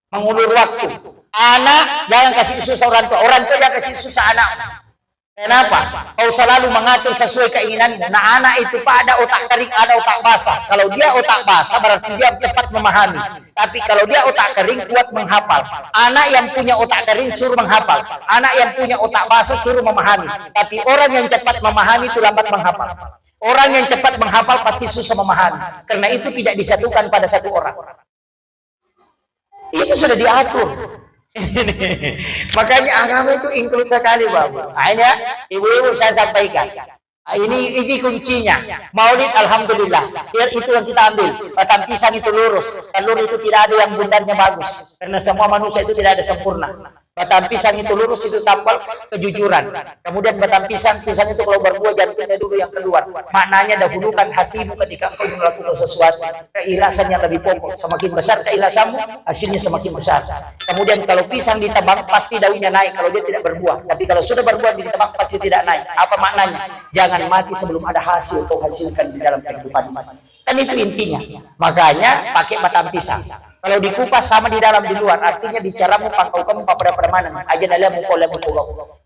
mengulur waktu. Anak jangan kasih susah orang tua jangan kasih susah anak. Kenapa? Kau selalu mengatur sesuai keinginanmu. Nah, anak itu Pak ada otak kering, ada otak basah. Kalau dia otak basah berarti dia cepat memahami. Tapi kalau dia otak kering kuat menghafal. Anak yang punya otak kering suruh menghafal. Anak yang punya otak basah suruh memahami. Tapi orang yang cepat memahami itu lambat menghafal. Orang yang cepat menghafal pasti susah memahami. Karena itu tidak disatukan pada satu orang. Itu sudah diatur. Makanya agama itu include sekali, Bapak. Akhirnya ibu-ibu saya sampaikan. Ini kuncinya. Maulid alhamdulillah. Itu yang kita ambil. Batang pisang itu lurus. Telur itu tidak ada yang bundanya bagus. Karena semua manusia itu tidak ada sempurna. Batang pisang itu lurus, itu tambal kejujuran. Kemudian batang pisang itu kalau berbuah jantungnya dulu yang keluar. Maknanya dahulukan hatimu ketika kau melakukan sesuatu. Keikhlasan yang lebih pokok. Semakin besar keikhlasanmu, hasilnya semakin besar. Kemudian kalau pisang ditebang pasti daunnya naik kalau dia tidak berbuah. Tapi kalau sudah berbuah ditebang pasti tidak naik. Apa maknanya? Jangan mati sebelum ada hasil kau hasilkan di dalam kehidupan. Kan itu intinya. Makanya pakai batang pisang. Kalau dikupas sama di dalam di luar, artinya bicaramu pangkau kamu pada mana? Aja dalam mukul.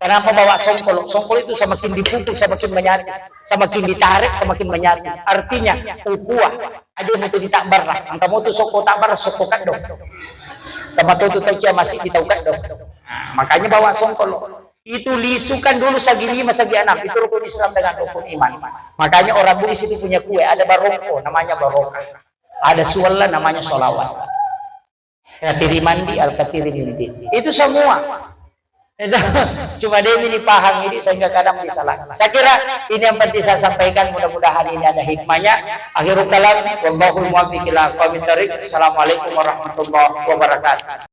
Kenapa bawa songkol? Songkol itu semakin dipukul semakin menyatu, semakin ditarik semakin menyatu. Artinya ukhuwah. Ada yang itu ditakbar lah. Kamu tuh soko takbar soko kadong. Tempat itu tahu masih ditaukan dong. Makanya bawa songkol. Itu lisukan dulu sagi 5 sagi 6. Itu rukun Islam dengan rukun iman. Makanya orang Bugis itu punya kue, ada baroko namanya barokah. Ada suwala namanya solawat. Katiri mandi al-katiri mindi. Itu semua. Cuma dia ini paham ini sehingga kadang disalahkan. Saya kira ini yang penting saya sampaikan. Mudah-mudahan ini ada hikmahnya. Akhirul kalam wallahul muwaffiq ila aqwamit thoriq. Assalamualaikum warahmatullahi wabarakatuh.